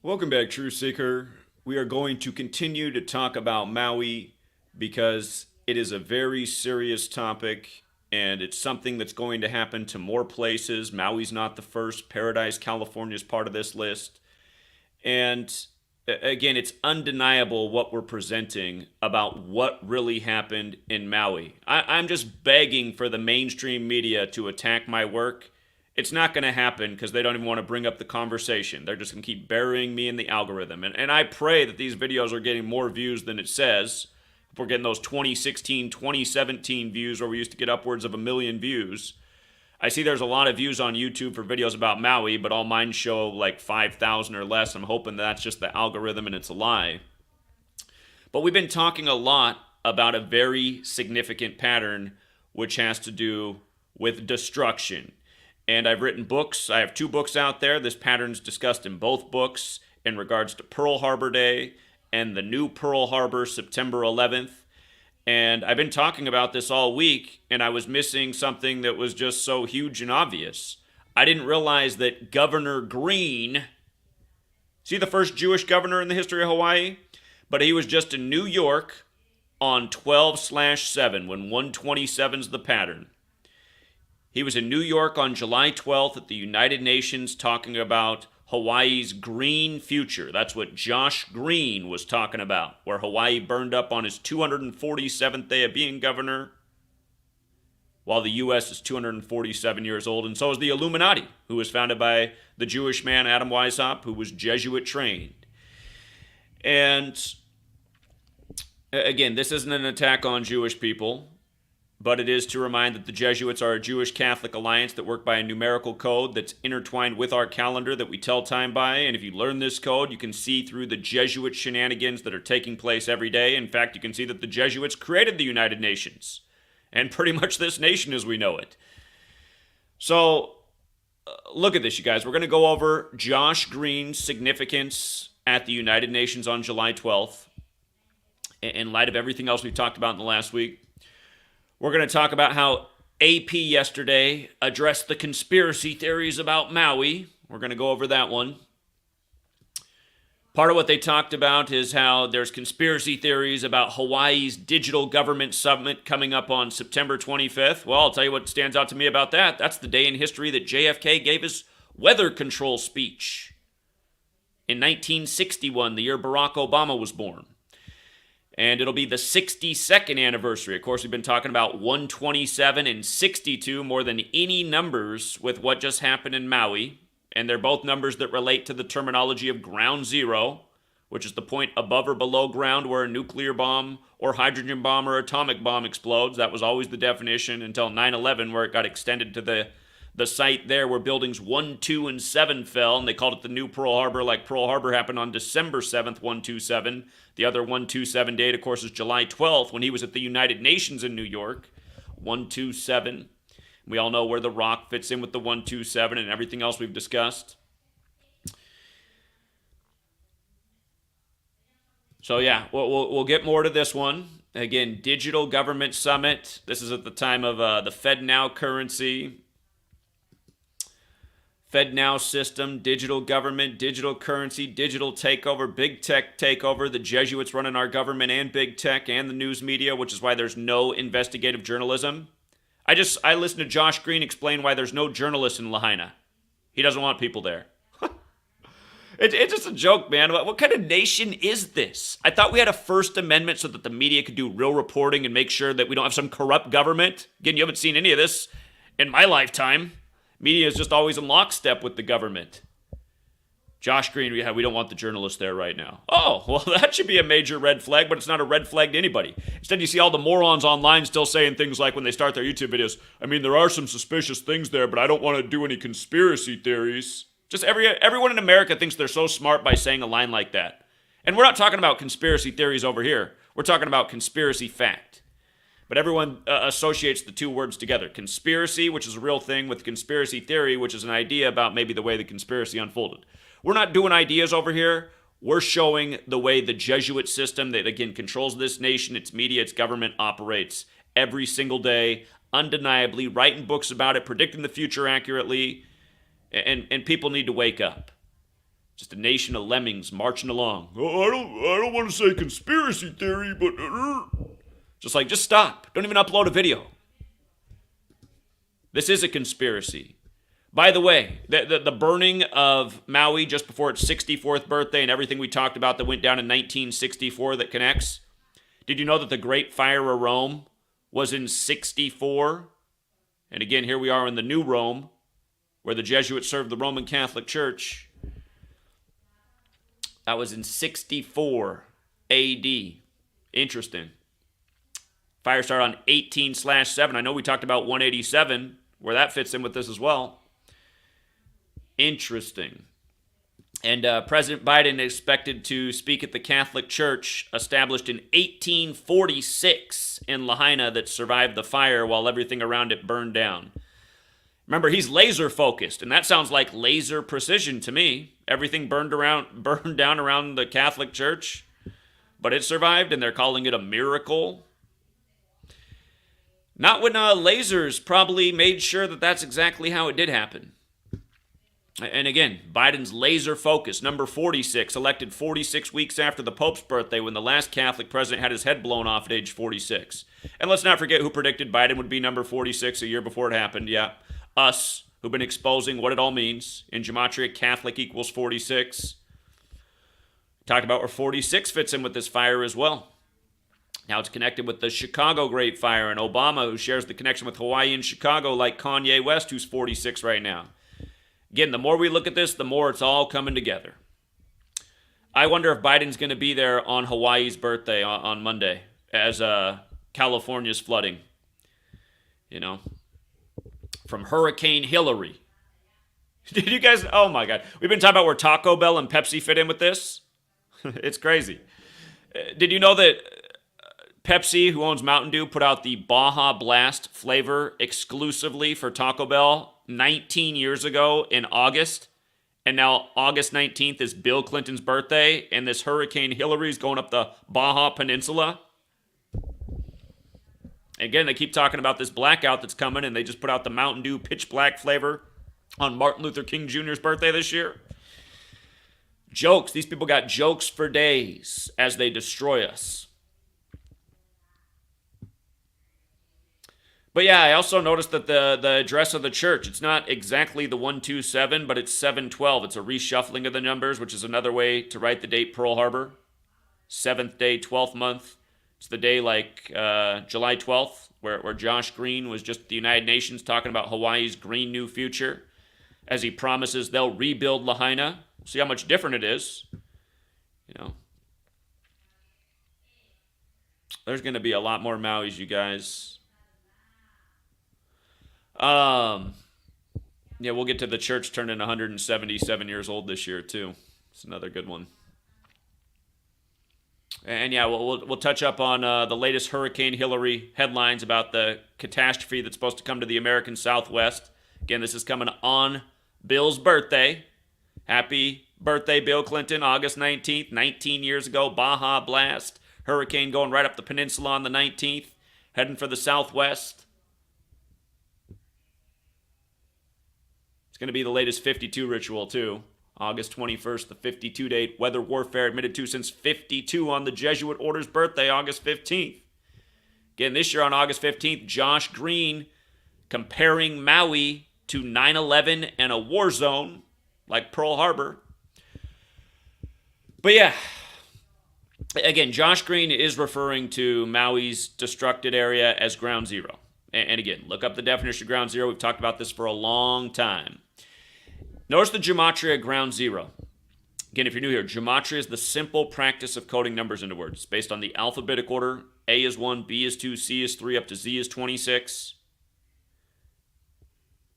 Welcome back, Truth Seeker. We are going to continue to talk about Maui because it is a very serious topic and it's something that's going to happen to more places. Maui's not the first. Paradise, California is part of this list. And again, it's undeniable what we're presenting about what really happened in Maui. I'm just begging for the mainstream media to attack my work. It's not going to happen because they don't even want to bring up the conversation. They're just going to keep burying me in the algorithm. And I pray that these videos are getting more views than it says. If we're getting those 2016, 2017 views where we used to get upwards of 1 million views. I see there's a lot of views on YouTube for videos about Maui, but all mine show like 5,000 or less. I'm hoping that's just the algorithm and it's a lie. But we've been talking a lot about a very significant pattern which has to do with destruction. And I've written books. I have 2 books out there. This pattern's discussed in both books in regards to Pearl Harbor Day and the new Pearl Harbor, September 11th. And I've been talking about this all week, and I was missing something that was just so huge and obvious. I didn't realize that Governor Green, see the first Jewish governor in the history of Hawaii? But he was just in New York on 12/7 when 127's the pattern. He was in New York on July 12th at the United Nations talking about Hawaii's green future. That's what Josh Green was talking about, where Hawaii burned up on his 247th day of being governor, while the U.S. is 247 years old, and so is the Illuminati, who was founded by the Jewish man Adam Weishaupt, who was Jesuit trained. And again, this isn't an attack on Jewish people, but it is to remind that the Jesuits are a Jewish Catholic alliance that work by a numerical code that's intertwined with our calendar that we tell time by. And if you learn this code, you can see through the Jesuit shenanigans that are taking place every day. In fact, you can see that the Jesuits created the United Nations and pretty much this nation as we know it. So look at this, you guys. We're going to go over Josh Green's significance at the United Nations on July 12th in light of everything else we've talked about in the last week. We're going to talk about how AP yesterday addressed the conspiracy theories about Maui. We're going to go over that one. Part of what they talked about is how there's conspiracy theories about Hawaii's digital government summit coming up on September 25th. Well, I'll tell you what stands out to me about that. That's the day in history that JFK gave his weather control speech. In 1961, the year Barack Obama was born. And it'll be the 62nd anniversary. Of course, we've been talking about 127 and 62 more than any numbers with what just happened in Maui. And they're both numbers that relate to the terminology of ground zero, which is the point above or below ground where a nuclear bomb or hydrogen bomb or atomic bomb explodes. That was always the definition until 9/11, where it got extended to the site there where buildings 1, 2, and 7 fell, and they called it the new Pearl Harbor, like Pearl Harbor happened on December 7th, 127. The other 127 date, of course, is July 12th, when he was at the United Nations in New York, 127. We all know where the rock fits in with the 127 and everything else we've discussed. So yeah, we'll get more to this one. Again, Digital Government Summit. This is at the time of the FedNow currency. FedNow system, digital government, digital currency, digital takeover, big tech takeover, the Jesuits running our government and big tech and the news media, which is why there's no investigative journalism. I listened to Josh Green explain why there's no journalists in Lahaina. He doesn't want people there. It's just a joke, man. What kind of nation is this? I thought we had a First Amendment so that the media could do real reporting and make sure that we don't have some corrupt government. Again, you haven't seen any of this in my lifetime. Media is just always in lockstep with the government. Josh Green, we don't want the journalists there right now. Oh, well, that should be a major red flag, but it's not a red flag to anybody. Instead, you see all the morons online still saying things like when they start their YouTube videos, I mean, there are some suspicious things there, but I don't want to do any conspiracy theories. Just everyone in America thinks they're so smart by saying a line like that. And we're not talking about conspiracy theories over here. We're talking about conspiracy fact. But everyone associates the two words together. Conspiracy, which is a real thing, with conspiracy theory, which is an idea about maybe the way the conspiracy unfolded. We're not doing ideas over here. We're showing the way the Jesuit system that, again, controls this nation, its media, its government, operates every single day, undeniably, writing books about it, predicting the future accurately, and people need to wake up. Just a nation of lemmings marching along. Oh, I don't want to say conspiracy theory, but just stop. Don't even upload a video. This is a conspiracy. By the way, the burning of Maui just before its 64th birthday and everything we talked about that went down in 1964 that connects. Did you know that the Great Fire of Rome was in 64? And again, here we are in the New Rome, where the Jesuits served the Roman Catholic Church. That was in 64 AD. Interesting. Fire started on 18/7. I know we talked about 187, where that fits in with this as well. Interesting. And President Biden is expected to speak at the Catholic Church established in 1846 in Lahaina that survived the fire while everything around it burned down. Remember, he's laser focused, and that sounds like laser precision to me. Everything burned down around the Catholic Church, but it survived, and they're calling it a miracle. Not when lasers probably made sure that that's exactly how it did happen. And again, Biden's laser focus, number 46, elected 46 weeks after the Pope's birthday when the last Catholic president had his head blown off at age 46. And let's not forget who predicted Biden would be number 46 a year before it happened. Yeah, us, who've been exposing what it all means. In Gematria, Catholic equals 46. Talked about where 46 fits in with this fire as well. Now it's connected with the Chicago Great Fire and Obama, who shares the connection with Hawaii and Chicago, like Kanye West, who's 46 right now. Again, the more we look at this, the more it's all coming together. I wonder if Biden's going to be there on Hawaii's birthday on Monday as California's flooding. You know, from Hurricane Hilary. Did you guys, oh my God. We've been talking about where Taco Bell and Pepsi fit in with this. It's crazy. Did you know that Pepsi, who owns Mountain Dew, put out the Baja Blast flavor exclusively for Taco Bell 19 years ago in August? And now August 19th is Bill Clinton's birthday, and this Hurricane Hilary is going up the Baja Peninsula. Again, they keep talking about this blackout that's coming, and they just put out the Mountain Dew pitch black flavor on Martin Luther King Jr.'s birthday this year. Jokes. These people got jokes for days as they destroy us. But yeah, I also noticed that the address of the church, it's not exactly the 127, but it's 712. It's a reshuffling of the numbers, which is another way to write the date Pearl Harbor. 7th day, 12th month. It's the day like July 12th, where Josh Green was just at the United Nations talking about Hawaii's green new future, as he promises they'll rebuild Lahaina. See how much different it is. You know, there's going to be a lot more Mauis, you guys. Yeah, we'll get to the church turning 177 years old this year too. It's another good one. And yeah, we'll touch up on the latest Hurricane Hilary headlines about the catastrophe that's supposed to come to the American Southwest. Again, this is coming on Bill's birthday. Happy birthday, Bill Clinton, August 19th, 19 years ago, Baja Blast. Hurricane going right up the peninsula on the 19th, heading for the Southwest. It's going to be the latest 52 ritual, too. August 21st, the 52 date. Weather warfare admitted to since 52 on the Jesuit order's birthday, August 15th. Again, this year on August 15th, Josh Green comparing Maui to 9/11 and a war zone like Pearl Harbor. But yeah, again, Josh Green is referring to Maui's destructed area as ground zero. And again, look up the definition of ground zero. We've talked about this for a long time. Notice the gematria ground zero. Again, if you're new here, gematria is the simple practice of coding numbers into words based on the alphabetic order. A is 1, B is 2, C is 3, up to Z is 26.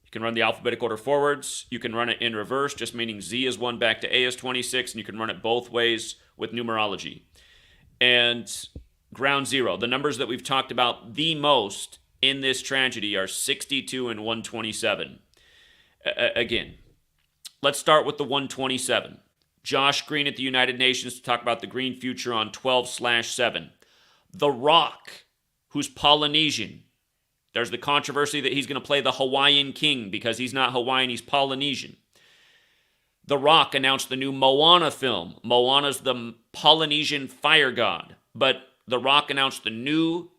You can run the alphabetic order forwards. You can run it in reverse, just meaning Z is 1 back to A is 26, and you can run it both ways with numerology. And ground zero, the numbers that we've talked about the most in this tragedy are 62 and 127. Again, let's start with the 127. Josh Green at the United Nations to talk about the green future on 12/7. The Rock, who's Polynesian. There's the controversy that he's going to play the Hawaiian king because he's not Hawaiian, he's Polynesian. The Rock announced the new Moana film. Moana's the Polynesian fire god. But The Rock announced the new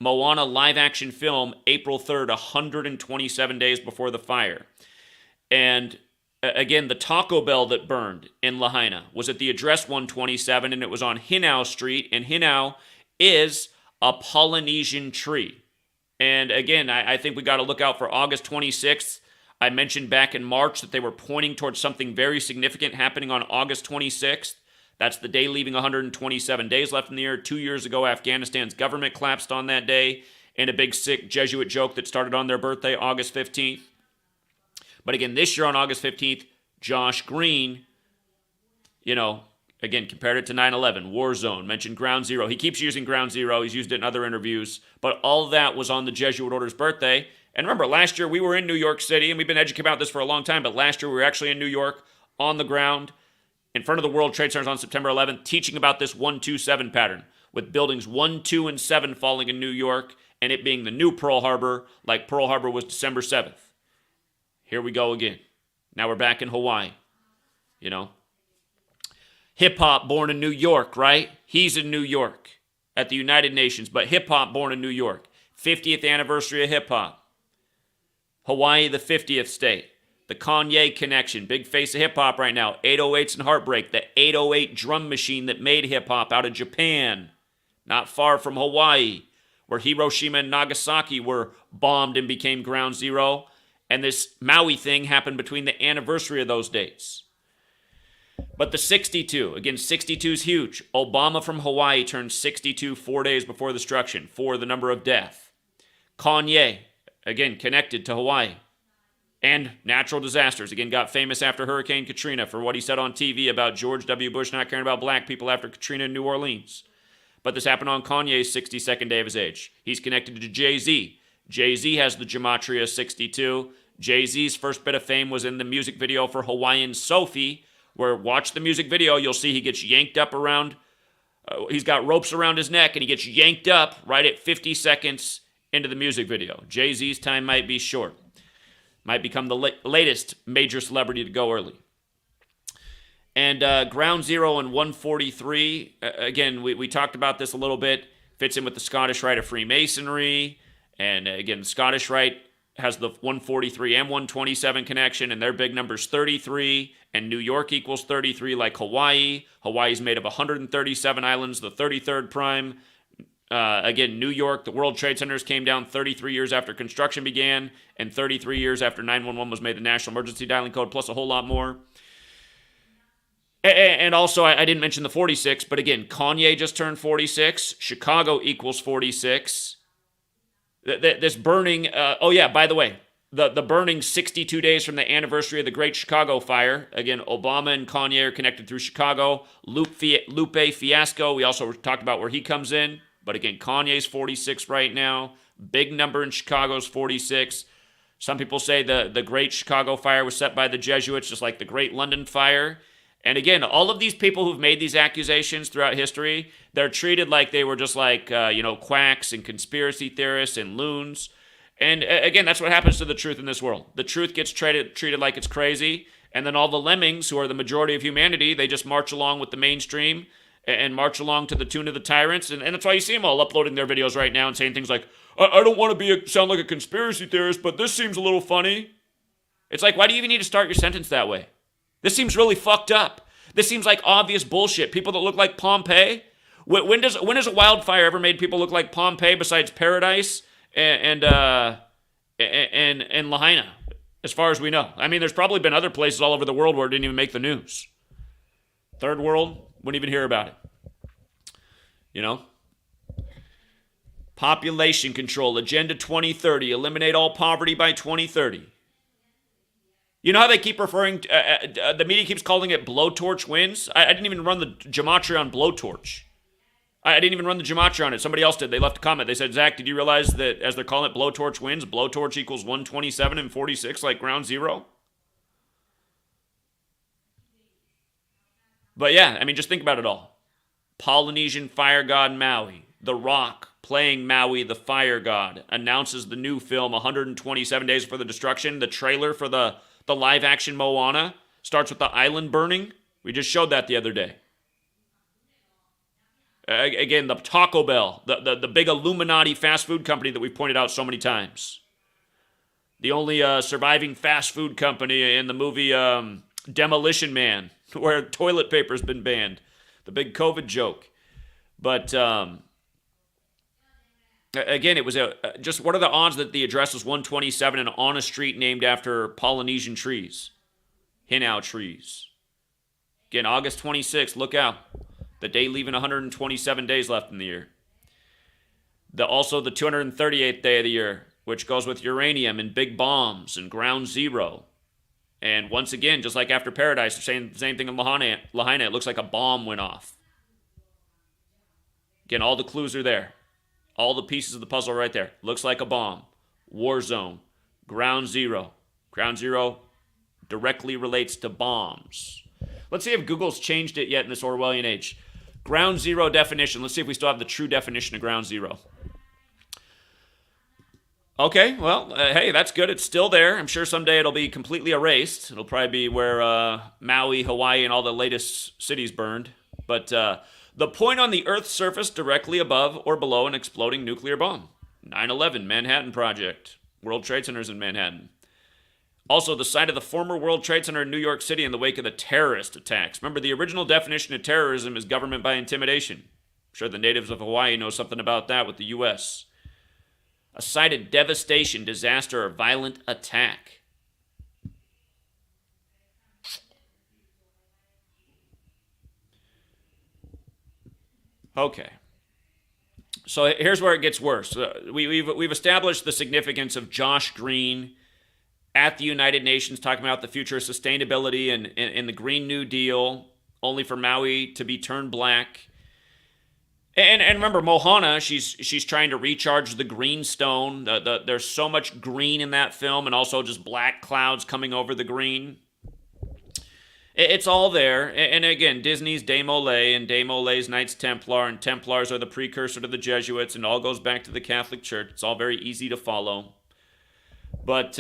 Moana live-action film April 3rd, 127 days before the fire. And again, the Taco Bell that burned in Lahaina was at the address 127, and it was on Hinau Street, and Hinau is a Polynesian tree. And again, I think we got to look out for August 26th. I mentioned back in March that they were pointing towards something very significant happening on August 26th. That's the day leaving 127 days left in the year. 2 years ago, Afghanistan's government collapsed on that day, and a big sick Jesuit joke that started on their birthday, August 15th. But again, this year on August 15th, Josh Green, again, compared it to 9/11, War Zone, mentioned Ground Zero. He keeps using Ground Zero. He's used it in other interviews. But all of that was on the Jesuit Order's birthday. And remember, last year we were in New York City, and we've been educating about this for a long time, but last year we were actually in New York on the ground in front of the World Trade Centers on September 11th, teaching about this 1-2-7 pattern, with buildings 1, 2, and 7 falling in New York, and it being the new Pearl Harbor, like Pearl Harbor was December 7th. Here we go again. Now we're back in Hawaii, Hip-hop born in New York, right? He's in New York at the United Nations, but hip-hop born in New York. 50th anniversary of hip-hop. Hawaii, the 50th state. The Kanye connection, big face of hip-hop right now. 808s and Heartbreak, the 808 drum machine that made hip-hop out of Japan. Not far from Hawaii, where Hiroshima and Nagasaki were bombed and became ground zero. And this Maui thing happened between the anniversary of those dates. But the 62, again, 62 is huge. Obama from Hawaii turned 62 4 days before the destruction, for the number of death. Kanye, again, connected to Hawaii. And natural disasters, again, got famous after Hurricane Katrina for what he said on TV about George W. Bush not caring about black people after Katrina in New Orleans. But this happened on Kanye's 62nd day of his age. He's connected to Jay-Z. Jay-Z has the Gematria 62. Jay-Z's first bit of fame was in the music video for Hawaiian Sophie, where, watch the music video, you'll see he gets yanked up around, he's got ropes around his neck, and he gets yanked up right at 50 seconds into the music video. Jay-Z's time might be short. Might become the latest major celebrity to go early. And Ground Zero and 143, again, we talked about this a little bit, fits in with the Scottish Rite of Freemasonry, and again, the Scottish Rite has the 143 and 127 connection, and their big number's 33, and New York equals 33 like Hawaii. Hawaii's made of 137 islands, the 33rd prime. Again, New York, the World Trade Centers came down 33 years after construction began, and 33 years after 911 was made the national emergency dialing code, plus a whole lot more. And also, I didn't mention the 46, but again, Kanye just turned 46. Chicago equals 46. This burning, by the way, the burning 62 days from the anniversary of the Great Chicago Fire. Again, Obama and Kanye are connected through Chicago. Lupe Fiasco, we also talked about where he comes in. But again, Kanye's 46 right now. Big number in Chicago's 46. Some people say the Great Chicago Fire was set by the Jesuits, just like the Great London Fire. And again, all of these people who've made these accusations throughout history, they're treated like they were just like, quacks and conspiracy theorists and loons. And again, that's what happens to the truth in this world. The truth gets treated like it's crazy. And then all the lemmings, who are the majority of humanity, they just march along with the mainstream and march along to the tune of the tyrants. And that's why you see them all uploading their videos right now and saying things like, I don't want to sound like a conspiracy theorist, but this seems a little funny. It's like, why do you even need to start your sentence that way? This seems really fucked up. This seems like obvious bullshit. People that look like Pompeii. When does a wildfire ever made people look like Pompeii besides Paradise and Lahaina, as far as we know? I mean, there's probably been other places all over the world where it didn't even make the news. Third world, wouldn't even hear about it. Population control, Agenda 2030, eliminate all poverty by 2030. You know how they keep referring to, the media keeps calling it blowtorch wins? I didn't even run the gematria on blowtorch. I didn't even run the gematria on it. Somebody else did. They left a comment. They said, Zach, did you realize that as they're calling it blowtorch wins, blowtorch equals 127 and 46 like ground zero? But yeah, I mean, just think about it all. Polynesian fire god Maui, The Rock playing Maui, the fire god, announces the new film 127 days for the destruction, the trailer for the live-action Moana. Starts with the island burning. We just showed that the other day. Again, the Taco Bell, the big Illuminati fast food company that we've pointed out so many times. The only surviving fast food company in the movie Demolition Man, where toilet paper's been banned. The big COVID joke. But again, it was just what are the odds that the address was 127 and on a street named after Polynesian trees? Hinau trees. Again, August 26th, look out. The day leaving 127 days left in the year. Also the 238th day of the year, which goes with uranium and big bombs and ground zero. And once again, just like after Paradise, same thing in Lahaina, it looks like a bomb went off. Again, all the clues are there. All the pieces of the puzzle right there. Looks like a bomb. War zone. Ground zero. Ground zero directly relates to bombs. Let's see if Google's changed it yet in this Orwellian age. Ground zero definition. Let's see if we still have the true definition of ground zero. Okay, well, hey, that's good. It's still there. I'm sure someday it'll be completely erased. It'll probably be where Maui, Hawaii, and all the latest cities burned. But the point on the Earth's surface directly above or below an exploding nuclear bomb. 9/11, Manhattan Project. World Trade Center's in Manhattan. Also, the site of the former World Trade Center in New York City in the wake of the terrorist attacks. Remember, the original definition of terrorism is government by intimidation. I'm sure the natives of Hawaii know something about that with the U.S. A site of devastation, disaster, or violent attack. Okay. So here's where it gets worse. We've established the significance of Josh Green at the United Nations talking about the future of sustainability and the Green New Deal, only for Maui to be turned black. And remember, Mohana, she's trying to recharge the green stone. There's so much green in that film, and also just black clouds coming over the green. It's all there. And again, Disney's Dame Olay, and Dame Olay's Knights Templar, and Templars are the precursor to the Jesuits, and it all goes back to the Catholic Church. It's all very easy to follow. But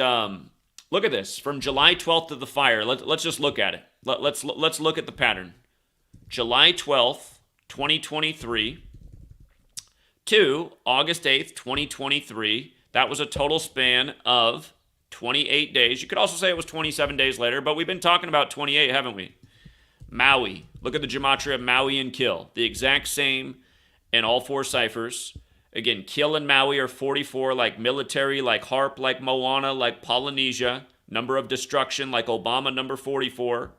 look at this. From July 12th to the fire, let's just look at it. Let's look at the pattern. July 12th, 2023 to August 8th, 2023. That was a total span of 28 days. You could also say it was 27 days later, but we've been talking about 28, haven't we? Maui. Look at the gematria of Maui and Kill. The exact same in all four ciphers. Again, Kill and Maui are 44, like military, like harp, like Moana, like Polynesia. Number of destruction, like Obama, number 44.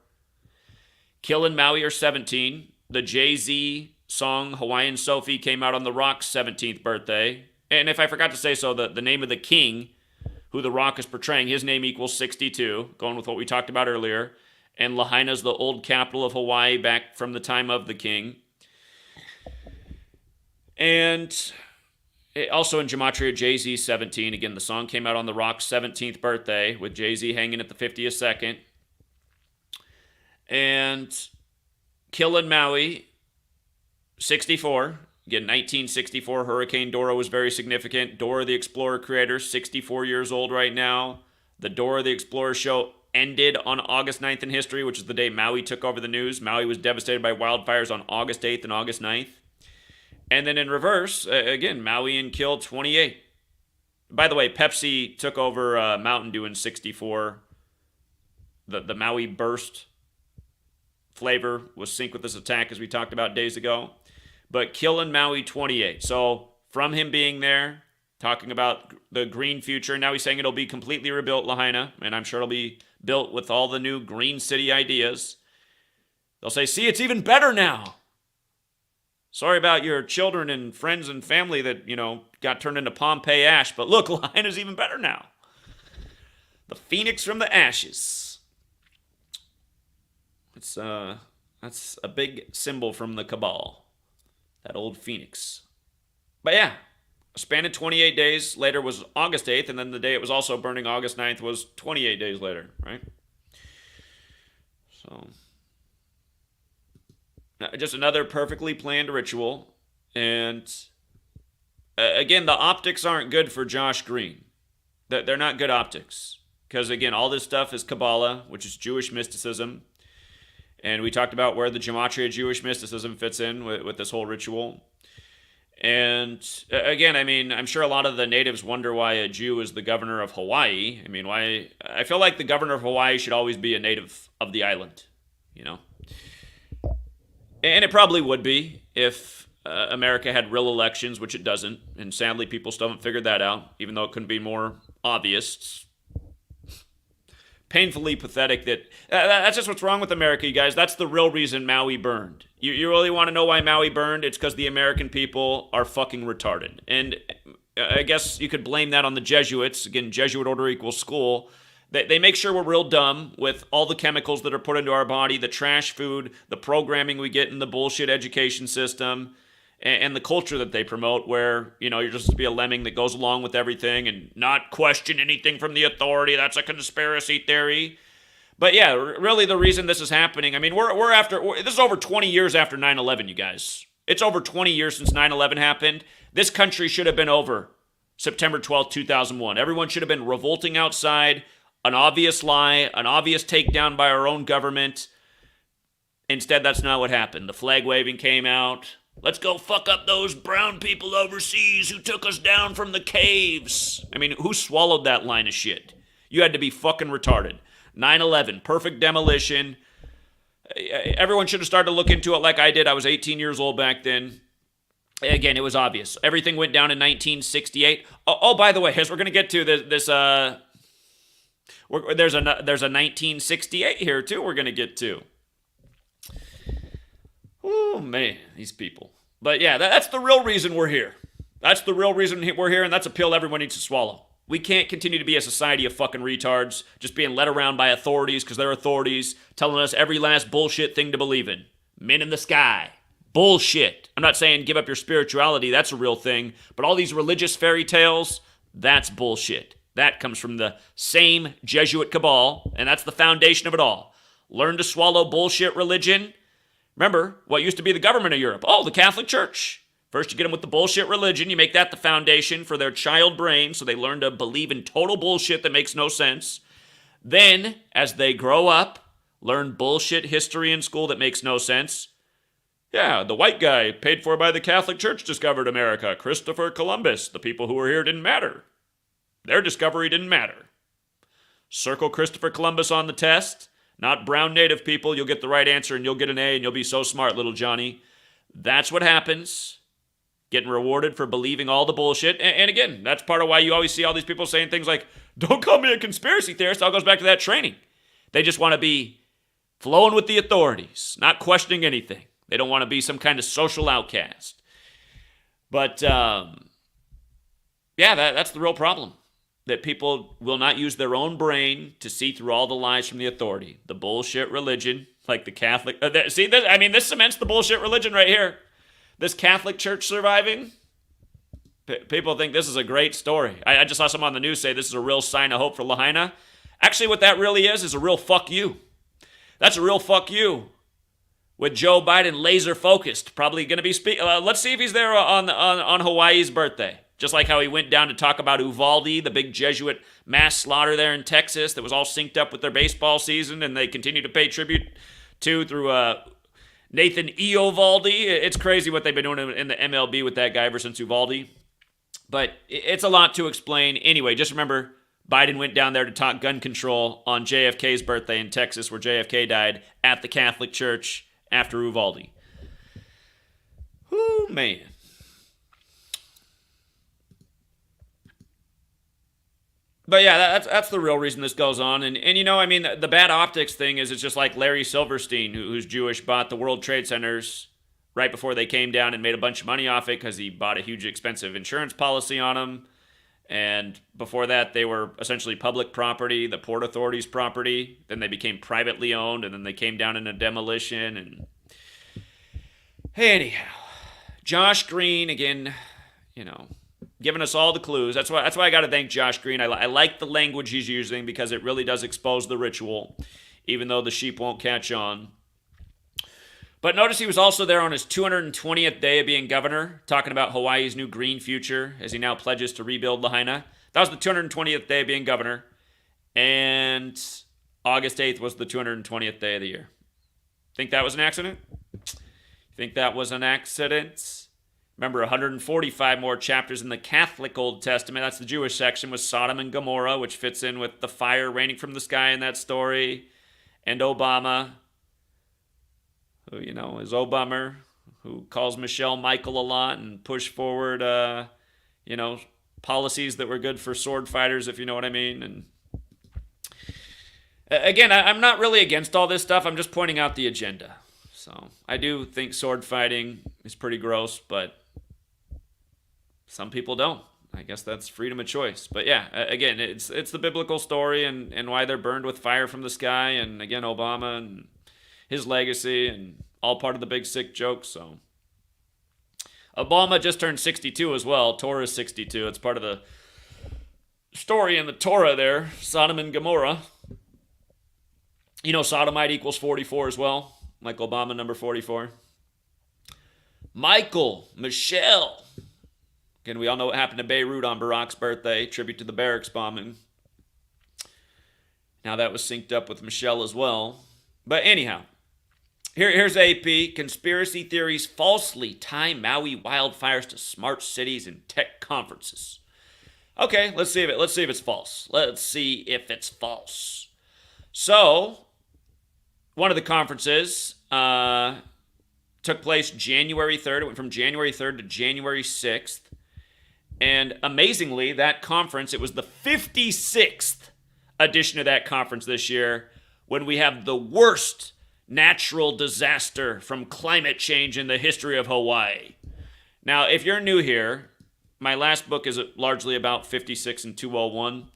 Kill and Maui are 17. The Jay-Z song Hawaiian Sophie came out on The Rock's 17th birthday. And if I forgot to say so, the name of the king, who The Rock is portraying, his name equals 62, going with what we talked about earlier. And Lahaina's the old capital of Hawaii back from the time of the king. And also in Gematria, Jay-Z 17. Again, the song came out on The Rock's 17th birthday, with Jay-Z hanging at the 50th second. And Kill and Maui, 64. Again, 1964, Hurricane Dora was very significant. Dora the Explorer creator, 64 years old right now. The Dora the Explorer show ended on August 9th in history, which is the day Maui took over the news. Maui was devastated by wildfires on August 8th and August 9th. And then in reverse, again, Maui and Kill, 28. By the way, Pepsi took over Mountain Dew in 64. The Maui Burst flavor was synced with this attack, as we talked about days ago. But Kill and Maui, 28. So from him being there, talking about the green future, now he's saying it'll be completely rebuilt, Lahaina, and I'm sure it'll be built with all the new green city ideas. They'll say, see, it's even better now. Sorry about your children and friends and family that, got turned into Pompeii ash, but look, Lahaina's even better now. The phoenix from the ashes. That's a big symbol from the Cabal. That old phoenix. But yeah, a span of 28 days later was August 8th, and then the day it was also burning, August 9th, was 28 days later, right? So, just another perfectly planned ritual. And again, the optics aren't good for Josh Green. They're not good optics. because again, all this stuff is Kabbalah, which is Jewish mysticism. And we talked about where the Gematria Jewish mysticism fits in with this whole ritual. And again, I mean, I'm sure a lot of the natives wonder why a Jew is the governor of Hawaii. I mean, why? I feel like the governor of Hawaii should always be a native of the island, you know? And it probably would be if America had real elections, which it doesn't. And sadly, people still haven't figured that out, even though it couldn't be more obvious. It's painfully pathetic that that's just what's wrong with America, you guys. That's the real reason Maui burned. You really want to know why Maui burned? It's because the American people are fucking retarded. And I guess you could blame that on the Jesuits. Again, Jesuit order equals school. They make sure we're real dumb with all the chemicals that are put into our body, the trash food, the programming we get in the bullshit education system, and the culture that they promote where, you know, you're just to be a lemming that goes along with everything and not question anything from the authority. That's a conspiracy theory. But yeah, really the reason this is happening, I mean, this is over 20 years after 9/11, you guys. It's over 20 years since 9/11 happened. This country should have been over September 12th, 2001. Everyone should have been revolting outside. An obvious lie, an obvious takedown by our own government. Instead, that's not what happened. The flag waving came out. Let's go fuck up those brown people overseas who took us down from the caves. I mean, who swallowed that line of shit? You had to be fucking retarded. 9/11, perfect demolition. Everyone should have started to look into it like I did. I was 18 years old back then. Again, it was obvious. Everything went down in 1968. Oh, by the way, as we're going to get to there's a 1968 here too we're going to get to. Oh man, these people. But yeah, that's the real reason we're here. That's the real reason we're here, and that's a pill everyone needs to swallow. We can't continue to be a society of fucking retards, just being led around by authorities because they're authorities, telling us every last bullshit thing to believe in. Men in the sky. Bullshit. I'm not saying give up your spirituality, that's a real thing, but all these religious fairy tales, that's bullshit. That comes from the same Jesuit cabal, and that's the foundation of it all. Learn to swallow bullshit religion. Remember, what used to be the government of Europe? Oh, the Catholic Church. First, you get them with the bullshit religion. You make that the foundation for their child brain, so they learn to believe in total bullshit that makes no sense. Then, as they grow up, learn bullshit history in school that makes no sense. Yeah, the white guy paid for by the Catholic Church discovered America. Christopher Columbus. The people who were here didn't matter. Their discovery didn't matter. Circle Christopher Columbus on the test. Not brown native people. You'll get the right answer and you'll get an A and you'll be so smart, little Johnny. That's what happens. Getting rewarded for believing all the bullshit. And again, that's part of why you always see all these people saying things like, don't call me a conspiracy theorist. It all goes back to that training. They just want to be flowing with the authorities, not questioning anything. They don't want to be some kind of social outcast. But, yeah, that's the real problem. That people will not use their own brain to see through all the lies from the authority. The bullshit religion, like the Catholic... this cements the bullshit religion right here. This Catholic Church surviving. People think this is a great story. I just saw someone on the news say this is a real sign of hope for Lahaina. Actually, what that really is a real fuck you. That's a real fuck you. With Joe Biden laser focused, probably going to be let's see if he's there on Hawaii's birthday. Just like how he went down to talk about Uvalde, the big Jesuit mass slaughter there in Texas that was all synced up with their baseball season, and they continue to pay tribute to through Nathan Eovaldi. It's crazy what they've been doing in the MLB with that guy ever since Uvalde. But it's a lot to explain. Anyway, just remember, Biden went down there to talk gun control on JFK's birthday in Texas, where JFK died, at the Catholic Church after Uvalde. Whoo, man. But yeah, that's the real reason this goes on. And you know, I mean, the bad optics thing is it's just like Larry Silverstein, who's Jewish, bought the World Trade Centers right before they came down and made a bunch of money off it because he bought a huge expensive insurance policy on them. And before that, they were essentially public property, the Port Authority's property. Then they became privately owned, and then they came down in a demolition. And anyhow, Josh Green, again, you know, giving us all the clues. That's why I got to thank Josh Green. I like the language he's using because it really does expose the ritual, even though the sheep won't catch on. But notice he was also there on his 220th day of being governor, talking about Hawaii's new green future as he now pledges to rebuild Lahaina. That was the 220th day of being governor. And August 8th was the 220th day of the year. Think that was an accident? Think that was an accident? Remember, 145 more chapters in the Catholic Old Testament. That's the Jewish section with Sodom and Gomorrah, which fits in with the fire raining from the sky in that story. And Obama, who, is Obama, who calls Michelle Michael a lot and pushed forward, policies that were good for sword fighters, if you know what I mean. And again, I'm not really against all this stuff. I'm just pointing out the agenda. So I do think sword fighting is pretty gross, but some people don't. I guess that's freedom of choice. But yeah, again, it's the biblical story and why they're burned with fire from the sky. And again, Obama and his legacy and all part of the big sick joke. So Obama just turned 62 as well. Torah is 62. It's part of the story in the Torah there, Sodom and Gomorrah. Sodomite equals 44 as well. Like Obama, number 44. Michelle. Again, we all know what happened to Beirut on Barack's birthday. Tribute to the barracks bombing. Now that was synced up with Michelle as well. But anyhow, here's AP. Conspiracy theories falsely tie Maui wildfires to smart cities and tech conferences. Okay, let's see if it's false. Let's see if it's false. So, one of the conferences took place January 3rd. It went from January 3rd to January 6th. And amazingly, that conference, it was the 56th edition of that conference this year, when we have the worst natural disaster from climate change in the history of Hawaii. Now, if you're new here, my last book is largely about 56 and 201.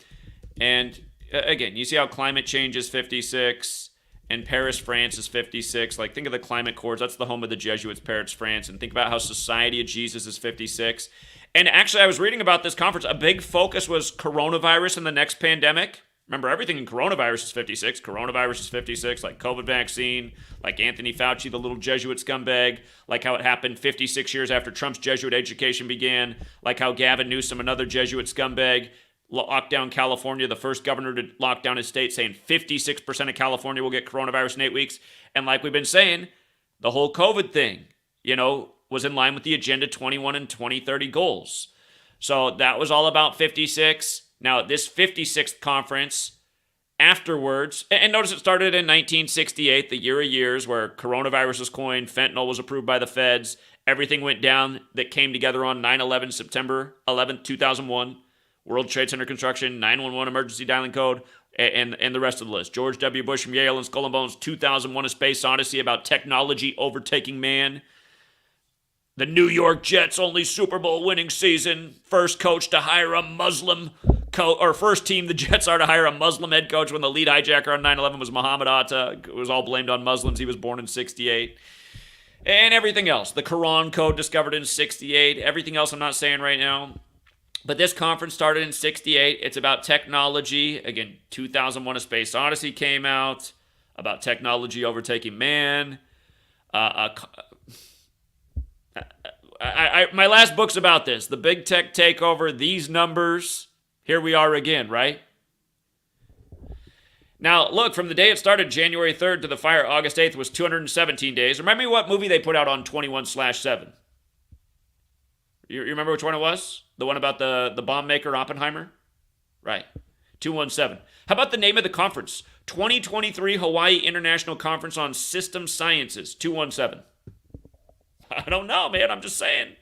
And again, you see how climate change is 56, and Paris, France is 56. Like, think of the climate accords. That's the home of the Jesuits, Paris, France. And think about how Society of Jesus is 56. And actually, I was reading about this conference. A big focus was coronavirus and the next pandemic. Remember, everything in coronavirus is 56. Coronavirus is 56, like COVID vaccine, like Anthony Fauci, the little Jesuit scumbag, like how it happened 56 years after Trump's Jesuit education began, like how Gavin Newsom, another Jesuit scumbag, locked down California, the first governor to lock down his state, saying 56% of California will get coronavirus in 8 weeks. And like we've been saying, the whole COVID thing, was in line with the Agenda 21 and 2030 goals. So that was all about 56. Now, this 56th conference afterwards, and notice it started in 1968, the year of years, where coronavirus was coined, fentanyl was approved by the feds, everything went down that came together on 9/11, September 11th, 2001, World Trade Center construction, 911 emergency dialing code, and the rest of the list. George W. Bush from Yale and Skull and Bones, 2001 A Space Odyssey, about technology overtaking man. The New York Jets' only Super Bowl winning season, first coach to hire a Muslim first team the Jets are to hire a Muslim head coach when the lead hijacker on 9/11 was Muhammad Atta. It was all blamed on Muslims. He was born in 68. And everything else. The Quran code discovered in 68. Everything else I'm not saying right now. But this conference started in 68. It's about technology. Again, 2001 A Space Odyssey came out. About technology overtaking man. My last book's about this. The big tech takeover, these numbers. Here we are again, right? Now, look, from the day it started, January 3rd, to the fire, August 8th, was 217 days. Remember what movie they put out on 21/7? You remember which one it was? The one about the bomb maker, Oppenheimer? Right. 217. How about the name of the conference? 2023 Hawaii International Conference on System Sciences, 217. I don't know, man. I'm just saying.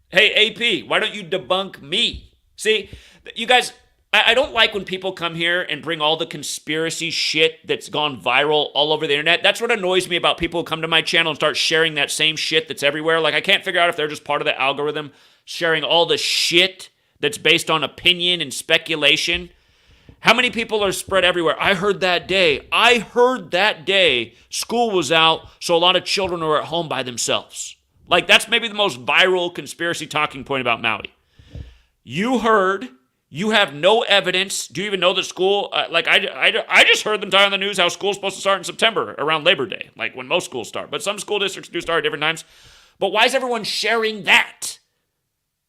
Hey, AP, why don't you debunk me? See, you guys, I don't like when people come here and bring all the conspiracy shit that's gone viral all over the internet. That's what annoys me about people who come to my channel and start sharing that same shit that's everywhere. Like, I can't figure out if they're just part of the algorithm sharing all the shit that's based on opinion and speculation. How many people are spread everywhere? I heard that day school was out, so a lot of children are at home by themselves. Like, that's maybe the most viral conspiracy talking point about Maui. You heard, you have no evidence. Do you even know that school, I just heard them talk on the news how school's supposed to start in September around Labor Day, like when most schools start. But some school districts do start at different times. But why is everyone sharing that?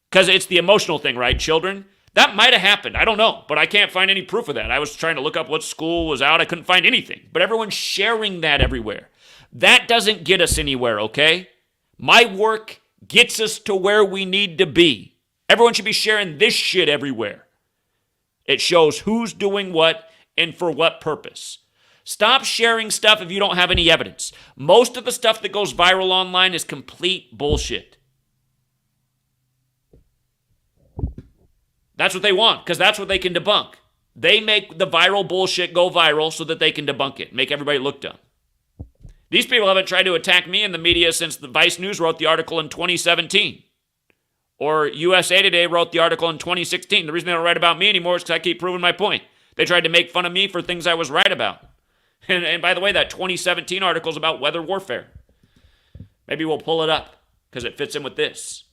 Because it's the emotional thing, right? Children, That might have happened. I don't know, but I can't find any proof of that. I was trying to look up what school was out. I couldn't find anything. But everyone's sharing that everywhere. That doesn't get us anywhere, okay? My work gets us to where we need to be. Everyone should be sharing this shit everywhere. It shows who's doing what and for what purpose. Stop sharing stuff if you don't have any evidence. Most of the stuff that goes viral online is complete bullshit. That's what they want, because that's what they can debunk. They make the viral bullshit go viral so that they can debunk it, make everybody look dumb. These people haven't tried to attack me in the media since the Vice News wrote the article in 2017. Or USA Today wrote the article in 2016. The reason they don't write about me anymore is because I keep proving my point. They tried to make fun of me for things I was right about. And by the way, that 2017 article is about weather warfare. Maybe we'll pull it up, because it fits in with this.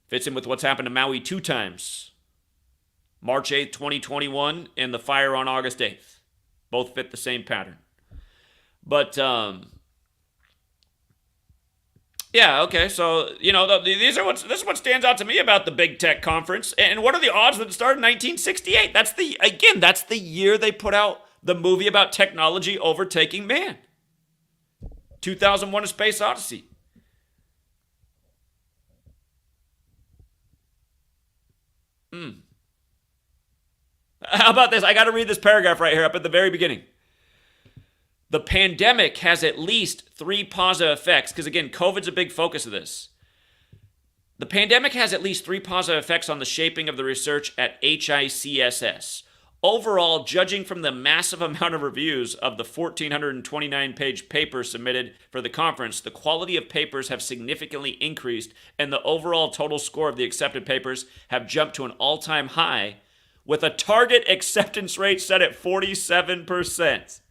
Fits in with what's happened to Maui 2 times. March 8th, 2021, and the fire on August 8th. Both fit the same pattern. But, yeah, okay, so, this is what stands out to me about the big tech conference. And what are the odds that it started in 1968? That's the year they put out the movie about technology overtaking man. 2001: A Space Odyssey. How about this? I got to read this paragraph right here up at the very beginning. The pandemic has at least 3 positive effects, because again, COVID's a big focus of this. The pandemic has at least 3 positive effects on the shaping of the research at HICSS. Overall, judging from the massive amount of reviews of the 1,429-page paper submitted for the conference, the quality of papers have significantly increased, and the overall total score of the accepted papers have jumped to an all-time high, with a target acceptance rate set at 47%.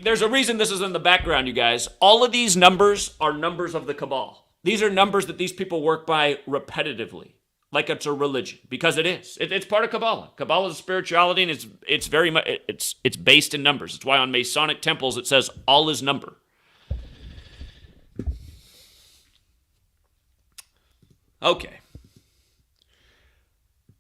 There's a reason this is in the background, you guys. All of these numbers are numbers of the cabal. These are numbers that these people work by repetitively, like it's a religion, because it is. It's part of Kabbalah. Kabbalah is spirituality, and it's very much it's based in numbers. It's why on Masonic temples it says all is number. Okay.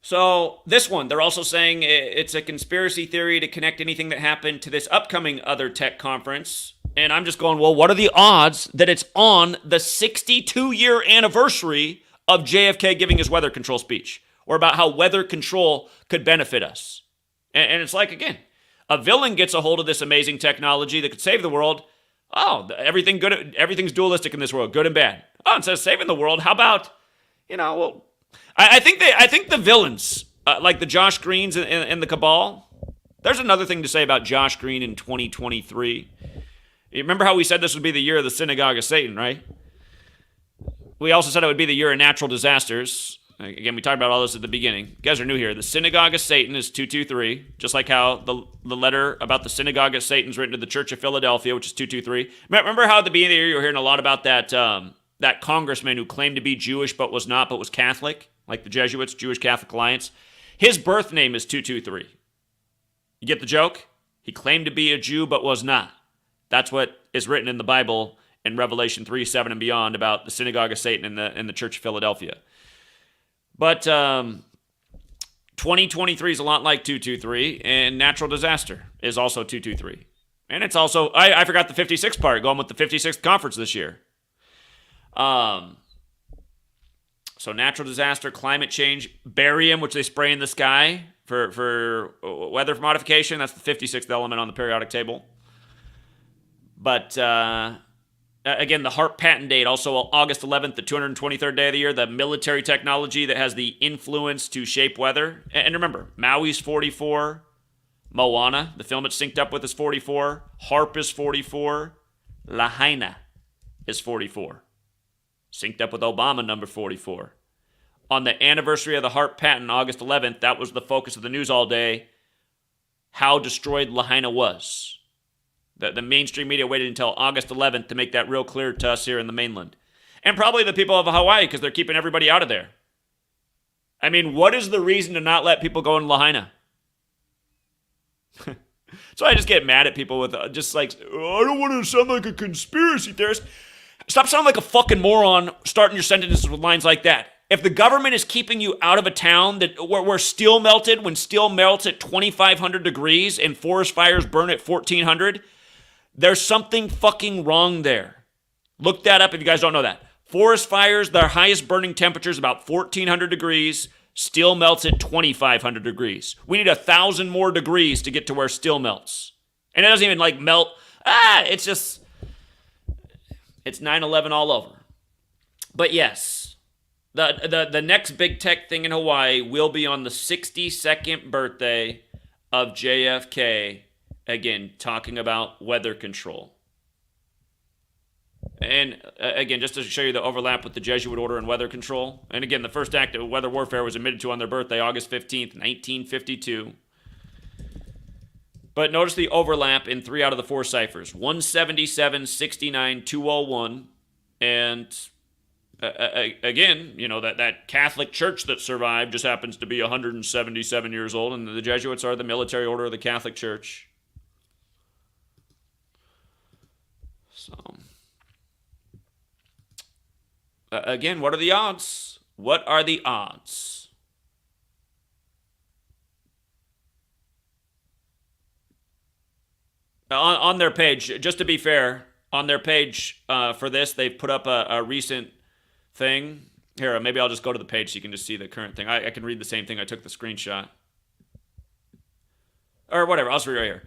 So this one, they're also saying it's a conspiracy theory to connect anything that happened to this upcoming other tech conference. And I'm just going, well, what are the odds that it's on the 62-year anniversary of JFK giving his weather control speech, or about how weather control could benefit us? And it's like, again, a villain gets a hold of this amazing technology that could save the world. Oh, everything's dualistic in this world, good and bad. Oh, instead of saving the world, how about, well, I think the villains, like the Josh Greens and the Cabal, there's another thing to say about Josh Green in 2023. You remember how we said this would be the year of the synagogue of Satan, right? We also said it would be the year of natural disasters. Again, we talked about all this at the beginning. You guys are new here. The synagogue of Satan is 223, just like how the letter about the synagogue of Satan is written to the Church of Philadelphia, which is 223. Remember how at the beginning of the year you were hearing a lot about that congressman who claimed to be Jewish but was not, but was Catholic, like the Jesuits, Jewish Catholic Alliance? His birth name is 223. You get the joke? He claimed to be a Jew but was not. That's what is written in the Bible in Revelation 3, 7, and beyond about the synagogue of Satan in the Church of Philadelphia. But 2023 is a lot like 223, and natural disaster is also 223. And it's also, I forgot the 56th part, going with the 56th conference this year. So natural disaster, climate change, barium, which they spray in the sky for weather modification, that's the 56th element on the periodic table. But again, the HARP patent date, also August 11th, the 223rd day of the year, the military technology that has the influence to shape weather. And remember, Maui's 44, Moana, the film it's synced up with, is 44, HARP is 44, Lahaina is 44. Synced up with Obama, number 44. On the anniversary of the HARP patent, August 11th, that was the focus of the news all day, how destroyed Lahaina was. The mainstream media waited until August 11th to make that real clear to us here in the mainland. And probably the people of Hawaii, because they're keeping everybody out of there. I mean, what is the reason to not let people go in Lahaina? So I just get mad at people with just like, oh, I don't want to sound like a conspiracy theorist. Stop sounding like a fucking moron starting your sentences with lines like that. If the government is keeping you out of a town where steel melted, when steel melts at 2,500 degrees and forest fires burn at 1,400, there's something fucking wrong there. Look that up if you guys don't know that. Forest fires, their highest burning temperature is about 1,400 degrees. Steel melts at 2,500 degrees. We need 1,000 more degrees to get to where steel melts. And it doesn't even like melt. It's just, it's 9/11 all over. But yes, the next big tech thing in Hawaii will be on the 62nd birthday of JFK. Again, talking about weather control. And again, just to show you the overlap with the Jesuit order and weather control. And again, the first act of weather warfare was admitted to on their birthday, August 15th, 1952. But notice the overlap in 3 out of the 4 ciphers. 177, 69, 201. And again, you know, that Catholic Church that survived just happens to be 177 years old. And the Jesuits are the military order of the Catholic Church. So... again, what are the odds? What are the odds? On their page, just to be fair, on their page for this, they've put up a recent thing. Here, maybe I'll just go to the page so you can just see the current thing. I can read the same thing. I took the screenshot. Or whatever, I'll just read right here.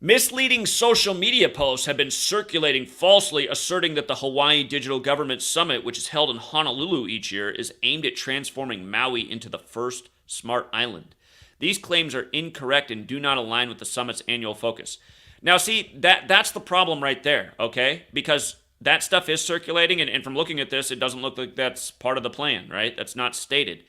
Misleading social media posts have been circulating falsely, asserting that the Hawaii Digital Government Summit, which is held in Honolulu each year, is aimed at transforming Maui into the first smart island. These claims are incorrect and do not align with the summit's annual focus. Now, see, that's the problem right there, okay? Because that stuff is circulating, and from looking at this, it doesn't look like that's part of the plan, right? That's not stated.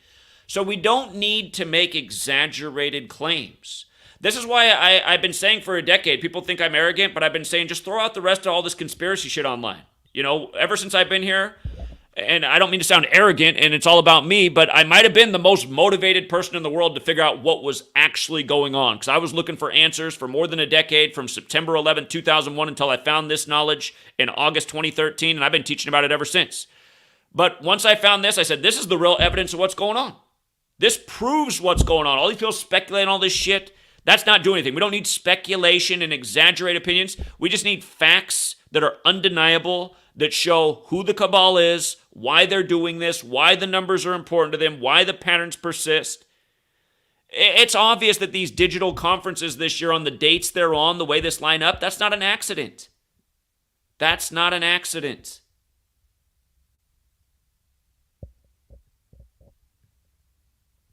So we don't need to make exaggerated claims. This is why I've been saying for a decade, people think I'm arrogant, but I've been saying just throw out the rest of all this conspiracy shit online. You know, ever since I've been here, and I don't mean to sound arrogant and it's all about me, but I might have been the most motivated person in the world to figure out what was actually going on. Because I was looking for answers for more than a decade, from September 11, 2001 until I found this knowledge in August 2013, and I've been teaching about it ever since. But once I found this, I said, this is the real evidence of what's going on. This proves what's going on. All these people speculating all this shit, that's not doing anything. We don't need speculation and exaggerated opinions. We just need facts that are undeniable, that show who the cabal is, why they're doing this, why the numbers are important to them, why the patterns persist. It's obvious that these digital conferences this year, on the dates they're on, the way this line up, that's not an accident. That's not an accident.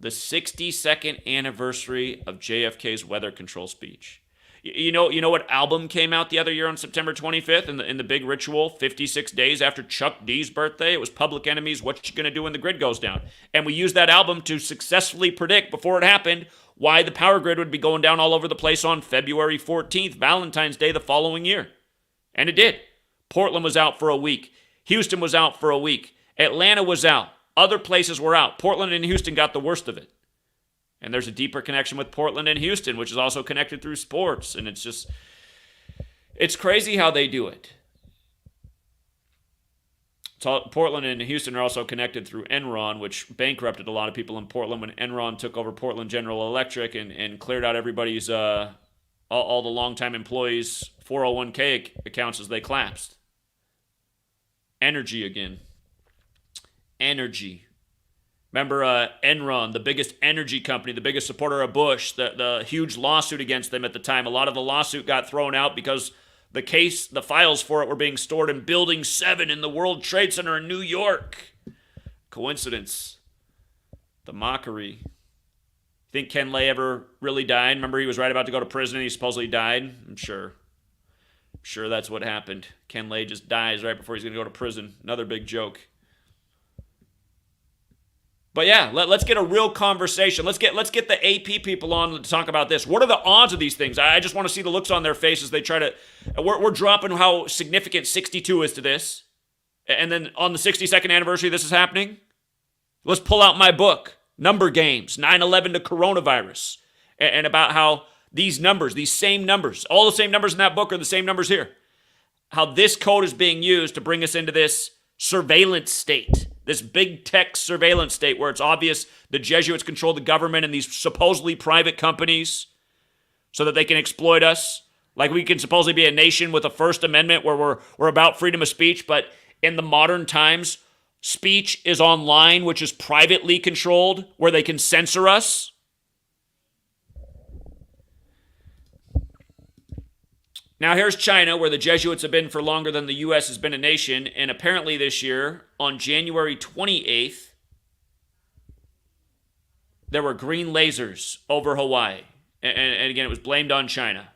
The 62nd anniversary of JFK's weather control speech. You know what album came out the other year on September 25th in the big ritual, 56 days after Chuck D's birthday? It was Public Enemy's What You Gonna Do When the Grid Goes Down. And we used that album to successfully predict, before it happened, why the power grid would be going down all over the place on February 14th, Valentine's Day the following year. And it did. Portland was out for a week. Houston was out for a week. Atlanta was out. Other places were out. Portland and Houston got the worst of it. And there's a deeper connection with Portland and Houston, which is also connected through sports. And it's crazy how they do it. Portland and Houston are also connected through Enron, which bankrupted a lot of people in Portland when Enron took over Portland General Electric and cleared out everybody's, all the longtime employees' 401k accounts as they collapsed. Energy again. Energy. Remember Enron, the biggest energy company, the biggest supporter of Bush, the huge lawsuit against them at the time. A lot of the lawsuit got thrown out because the files for it were being stored in Building 7 in the World Trade Center in New York. Coincidence. The Mockery. Think Ken Lay ever really died? Remember he was right about to go to prison and he supposedly died? I'm sure that's what happened. Ken Lay just dies right before he's going to go to prison. Another big joke. But yeah, let's get a real conversation. Let's get the AP people on to talk about this. What are the odds of these things? I just want to see the looks on their faces. They try to... We're dropping how significant 62 is to this. And then on the 62nd anniversary this is happening. Let's pull out my book, Number Games, 9/11 to Coronavirus. And about how these numbers, these same numbers, all the same numbers in that book are the same numbers here. how this code is being used to bring us into this surveillance state, this big tech surveillance state where it's obvious the Jesuits control the government and these supposedly private companies so that they can exploit us. Like we can supposedly be a nation with a First Amendment where we're about freedom of speech, but in the modern times, speech is online, which is privately controlled, where they can censor us. Now here's China, where the Jesuits have been for longer than the U.S. has been a nation, and apparently this year, on January 28th, there were green lasers over Hawaii. And again, it was blamed on China.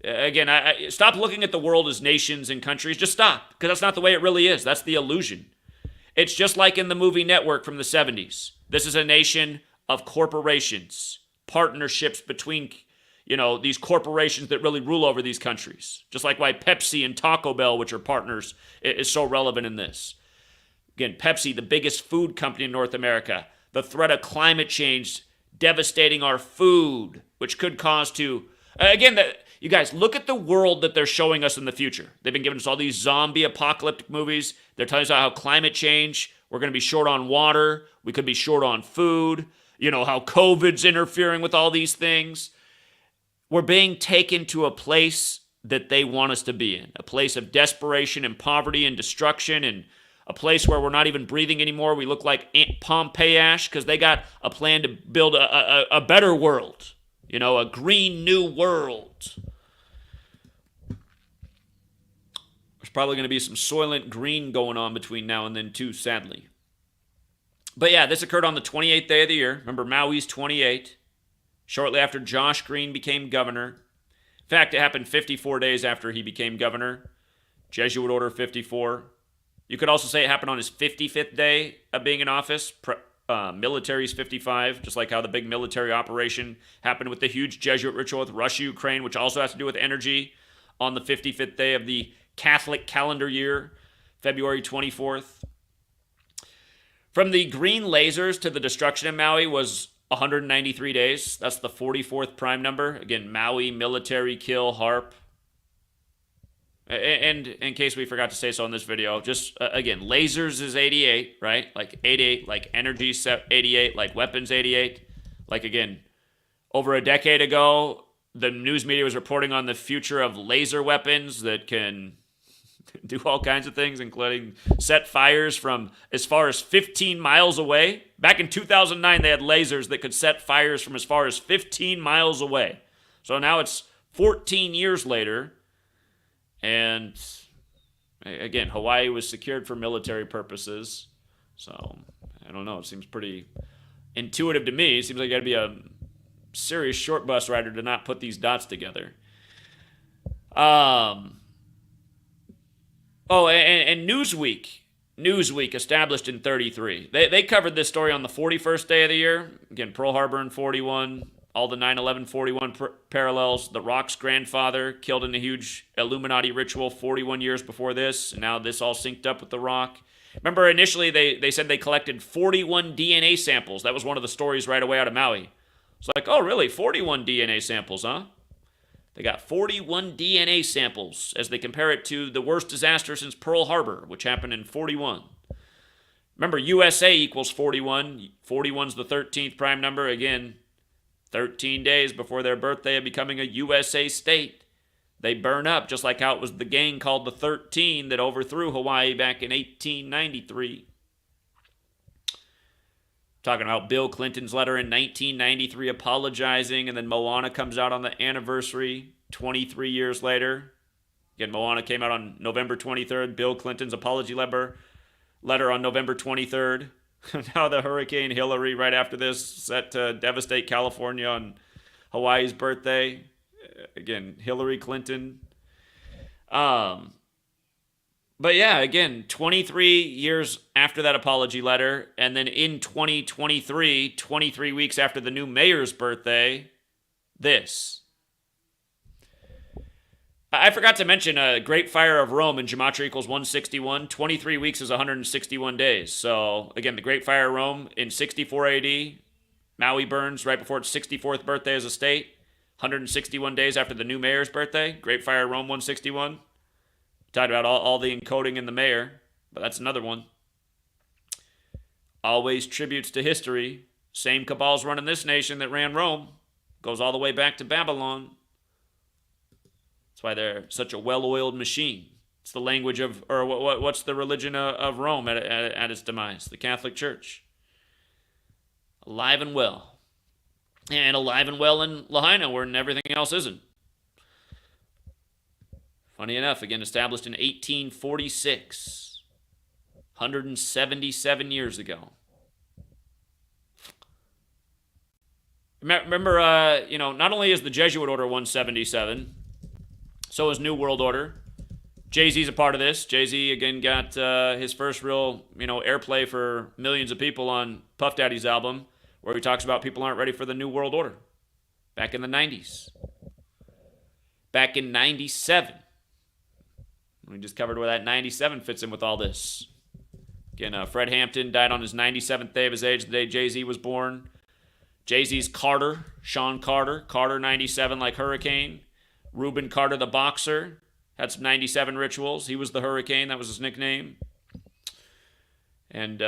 Again, I stop looking at the world as nations and countries. Just stop, because that's not the way it really is. That's the illusion. It's just like in the movie Network from the 70s. This is a nation of corporations, partnerships between, these corporations that really rule over these countries. Just like why Pepsi and Taco Bell, which are partners, is so relevant in this. Again, Pepsi, the biggest food company in North America. The threat of climate change devastating our food, which could cause to... you guys, look at the world that they're showing us in the future. They've been giving us all these zombie apocalyptic movies. They're telling us how climate change, we're going to be short on water, we could be short on food, how COVID's interfering with all these things. We're being taken to a place that they want us to be in, a place of desperation and poverty and destruction, and a place where we're not even breathing anymore. We look like Pompeii ash because they got a plan to build a better world, a green new world. There's probably going to be some Soylent Green going on between now and then too, sadly. But yeah, this occurred on the 28th day of the year. Remember, Maui's 28, shortly after Josh Green became governor. In fact, it happened 54 days after he became governor. Jesuit Order 54. You could also say it happened on his 55th day of being in office. Military's 55, just like how the big military operation happened with the huge Jesuit ritual with Russia, Ukraine, which also has to do with energy, on the 55th day of the Catholic calendar year, February 24th. From the green lasers to the destruction of Maui was 193 days. That's the 44th prime number. Again, Maui, military, kill, HARP. And in case we forgot to say so in this video, just again, lasers is 88, right? Like 88, like energy 88, like weapons 88. Like again, over a decade ago, the news media was reporting on the future of laser weapons that can do all kinds of things, including set fires from as far as 15 miles away. Back in 2009, they had lasers that could set fires from as far as 15 miles away. So now it's 14 years later. And again, Hawaii was secured for military purposes. So I don't know. It seems pretty intuitive to me. It seems like you got to be a serious short bus rider to not put these dots together. And Newsweek established in 33. They covered this story on the 41st day of the year. Again, Pearl Harbor in 41. All the 9/11-41 parallels. The Rock's grandfather killed in a huge Illuminati ritual 41 years before this, and now this all synced up with the Rock. Remember, initially they said they collected 41 DNA samples. That was one of the stories right away out of Maui. It's like, oh, really? 41 DNA samples, huh? They got 41 DNA samples as they compare it to the worst disaster since Pearl Harbor, which happened in 41. Remember, USA equals 41. 41's the 13th prime number. Again, 13 days before their birthday of becoming a USA state. They burn up, just like how it was the gang called the 13 that overthrew Hawaii back in 1893. Talking about Bill Clinton's letter in 1993 apologizing, and then Moana comes out on the anniversary 23 years later. Again, Moana came out on November 23rd. Bill Clinton's apology letter on November 23rd. Now the Hurricane Hilary right after this, set to devastate California on Hawaii's birthday. Again, Hillary Clinton. But yeah, again, 23 years after that apology letter, and then in 2023, 23 weeks after the new mayor's birthday, this. I forgot to mention Great Fire of Rome in Gematria equals 161. 23 weeks is 161 days. So, again, the Great Fire of Rome in 64 AD. Maui burns right before its 64th birthday as a state. 161 days after the new mayor's birthday. Great Fire of Rome 161. Talked about all the encoding in the mayor, but that's another one. Always tributes to history. Same cabals running this nation that ran Rome. Goes all the way back to Babylon. That's why they're such a well-oiled machine. It's the language of, or what's the religion of Rome at its demise? The Catholic Church. Alive and well. And alive and well in Lahaina, where everything else isn't. Funny enough, again, established in 1846. 177 years ago. Remember, not only is the Jesuit Order 177, so is New World Order. Jay-Z's a part of this. Jay-Z, again, got his first real, airplay for millions of people on Puff Daddy's album, where he talks about people aren't ready for the New World Order. Back in the 90s. Back in 97. We just covered where that 97 fits in with all this. Again, Fred Hampton died on his 97th day of his age, the day Jay-Z was born. Jay-Z's Carter, Sean Carter, Carter 97 like Hurricane. Reuben Carter the boxer, had some 97 rituals. He was the Hurricane, that was his nickname. And,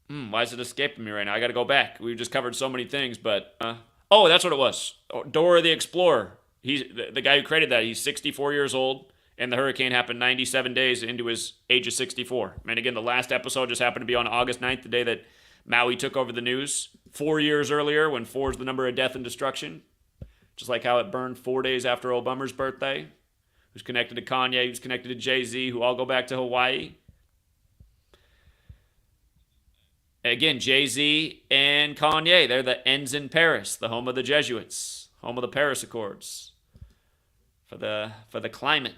why is it escaping me right now? I got to go back. We've just covered so many things, but, that's what it was. Dora the Explorer. He's the guy who created that. He's 64 years old, and the hurricane happened 97 days into his age of 64. And again, the last episode just happened to be on August 9th, the day that Maui took over the news. 4 years earlier, when 4 is the number of death and destruction. Just like how it burned 4 days after Obama's birthday. Who's connected to Kanye, who's connected to Jay-Z, who all go back to Hawaii. Again, Jay-Z and Kanye, they're the ends in Paris, the home of the Jesuits, home of the Paris Accords. For the climate.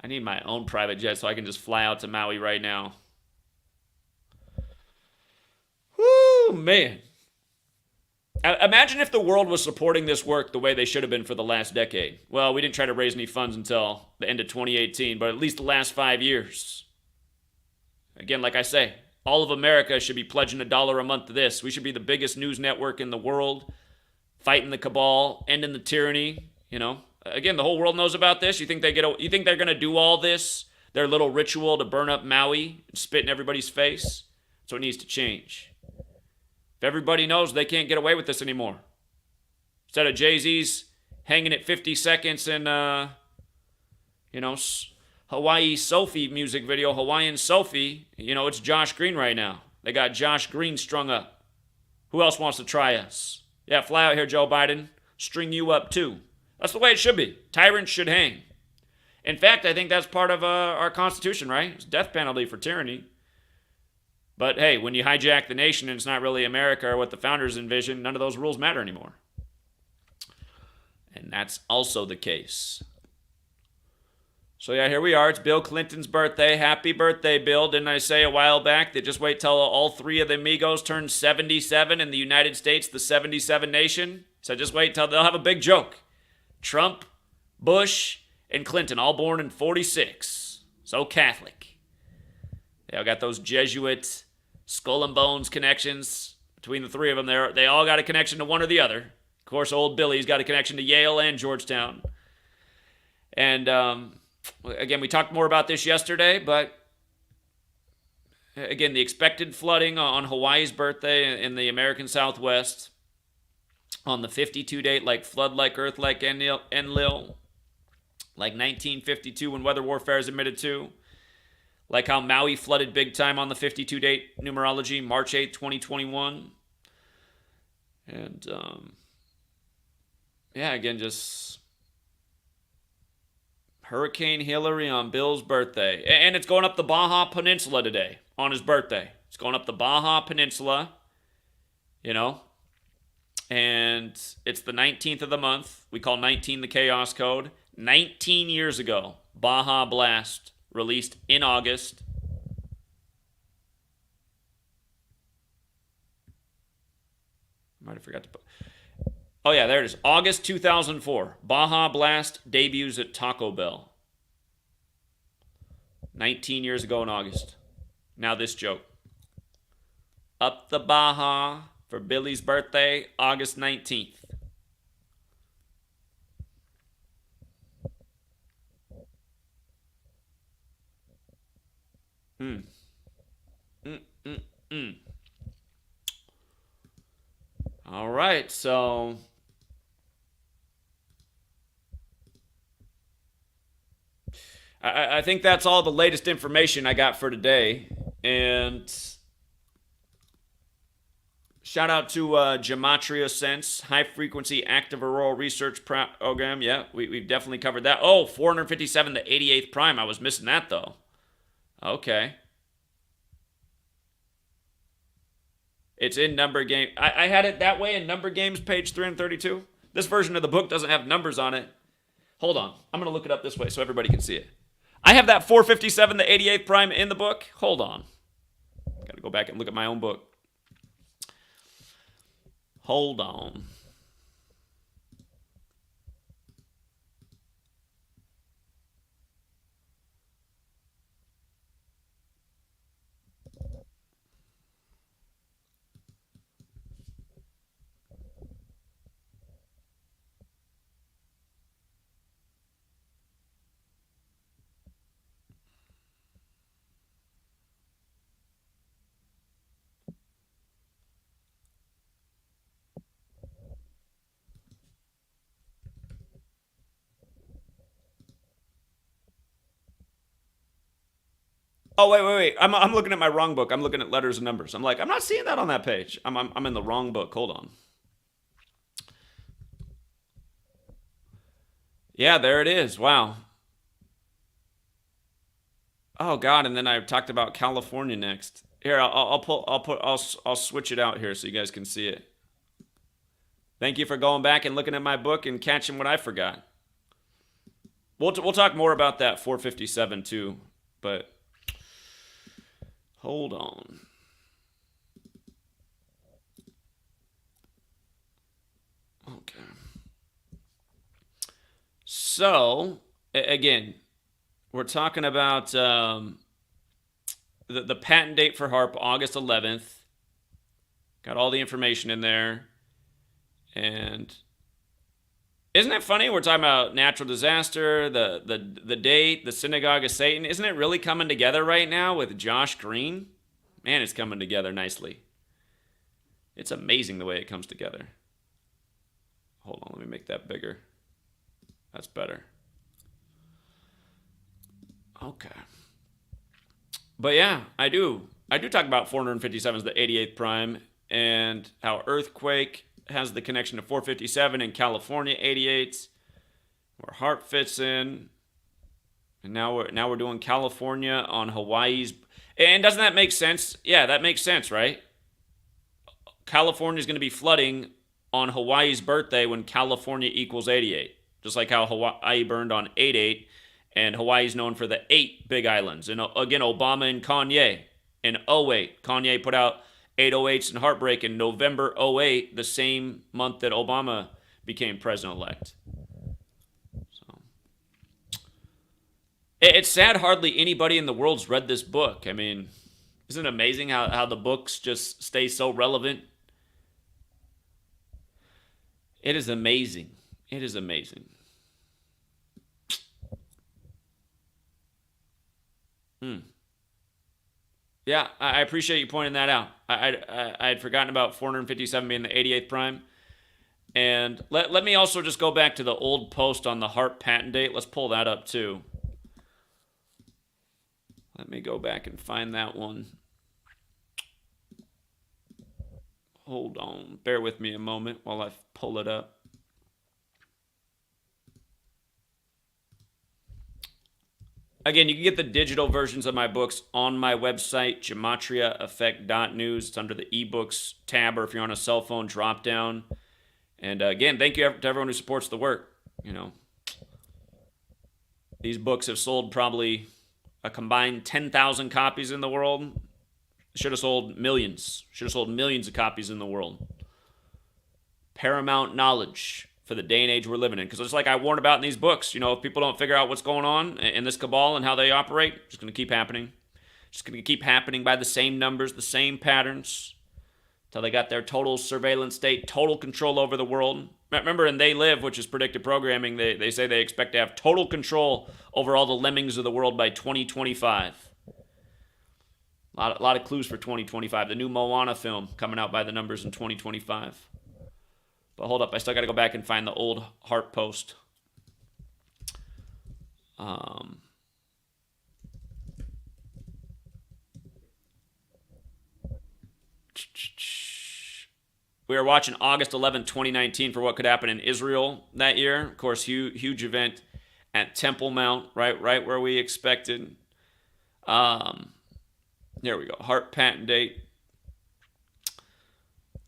I need my own private jet so I can just fly out to Maui right now. Woo, man. Imagine if the world was supporting this work the way they should have been for the last decade. Well, we didn't try to raise any funds until the end of 2018, but at least the last 5 years. Again, like I say, all of America should be pledging $1 a month to this. We should be the biggest news network in the world, fighting the cabal, ending the tyranny. Again, the whole world knows about this. You think they're gonna do all this? Their little ritual to burn up Maui and spit in everybody's face? That's what needs to change. If everybody knows they can't get away with this anymore. Instead of Jay-Z's hanging at 50 seconds in, Hawaii Sophie music video, Hawaiian Sophie, it's Josh Green right now. They got Josh Green strung up. Who else wants to try us? Yeah, fly out here, Joe Biden. String you up too. That's the way it should be. Tyrants should hang. In fact, I think that's part of our Constitution, right? It's death penalty for tyranny. But hey, when you hijack the nation and it's not really America or what the founders envisioned, none of those rules matter anymore. And that's also the case. So yeah, here we are. It's Bill Clinton's birthday. Happy birthday, Bill. Didn't I say a while back that just wait till all 3 of the amigos turn 77 in the United States, the 77 nation? So just wait till they'll have a big joke. Trump, Bush, and Clinton, all born in 46. So Catholic. They all got those Jesuit skull and bones connections. Between the 3 of them, they all got a connection to one or the other. Of course, old Billy's got a connection to Yale and Georgetown. And, again, we talked more about this yesterday, but again, the expected flooding on Hawaii's birthday in the American Southwest on the 52 date, like flood, like earth, like Enlil, like 1952 when weather warfare is admitted to, like how Maui flooded big time on the 52 date numerology, March 8th, 2021. And, again, just Hurricane Hilary on Bill's birthday. And it's going up the Baja Peninsula today on his birthday. It's going up the Baja Peninsula, and it's the 19th of the month. We call 19 the chaos code. 19 years ago, Baja Blast released in August. Might have forgot to put. Oh, yeah, there it is. August 2004. Baja Blast debuts at Taco Bell. 19 years ago in August. Now this joke. Up the Baja for Billy's birthday, August 19th. All right, so I think that's all the latest information I got for today. And shout out to Gematria Sense, High Frequency Active Auroral Research Program. Yeah, we've definitely covered that. Oh, 457, the 88th prime. I was missing that, though. Okay. It's in Number Game. I had it that way in Number Games, page 332. This version of the book doesn't have numbers on it. Hold on. I'm going to look it up this way so everybody can see it. I have that 457, the 88th prime in the book. Hold on. Got to go back and look at my own book. Hold on. Oh, wait. I'm looking at my wrong book. I'm looking at letters and numbers. I'm like, I'm not seeing that on that page. I'm in the wrong book. Hold on. Yeah, there it is. Wow. Oh God! And then I talked about California next. Here, I'll switch it out here so you guys can see it. Thank you for going back and looking at my book and catching what I forgot. We'll talk more about that 457 too, but hold on. Okay. So again, we're talking about the patent date for HAARP, August 11th. Got all the information in there. And isn't it funny? We're talking about natural disaster, the date, the synagogue of Satan. Isn't it really coming together right now with Josh Green? Man, it's coming together nicely. It's amazing the way it comes together. Hold on, let me make that bigger. That's better. Okay. But yeah, I do talk about 457 as the 88th prime and how Earthquake has the connection to 457 in California 88, where HAARP fits in. And now we're doing California on Hawaii's. And doesn't that make sense? Yeah, that makes sense, right? California is going to be flooding on Hawaii's birthday when California equals 88. Just like how Hawaii burned on 88, and Hawaii is known for the 8 big islands. And again, Obama and Kanye in 08. Kanye put out 808s and Heartbreak in November 08, the same month that Obama became president-elect. So it's sad hardly anybody in the world's read this book. I mean, isn't it amazing how the books just stay so relevant? It is amazing. It is amazing. Yeah, I appreciate you pointing that out. I had forgotten about 457 being the 88th prime. And let me also just go back to the old post on the HAARP patent date. Let's pull that up too. Let me go back and find that one. Hold on. Bear with me a moment while I pull it up. Again, you can get the digital versions of my books on my website, GematriaEffect.News. It's under the ebooks tab, or if you're on a cell phone, drop down. And again, thank you to everyone who supports the work. You know, these books have sold probably a combined 10,000 copies in the world. Should have sold millions. Should have sold millions of copies in the world. Paramount knowledge for the day and age we're living in. Because it's like I warn about in these books, you know, if people don't figure out what's going on in this cabal and how they operate, it's going to keep happening. Just going to keep happening by the same numbers, the same patterns, until they got their total surveillance state, total control over the world. Remember in They Live, which is predictive programming, they say they expect to have total control over all the lemmings of the world by 2025. A lot of clues for 2025. The new Moana film coming out by the numbers in 2025. But hold up, I still got to go back and find the old Heart post. We were watching August 11, 2019 for what could happen in Israel that year. Of course, huge event at Temple Mount, right where we expected. There we go. Heart patent date.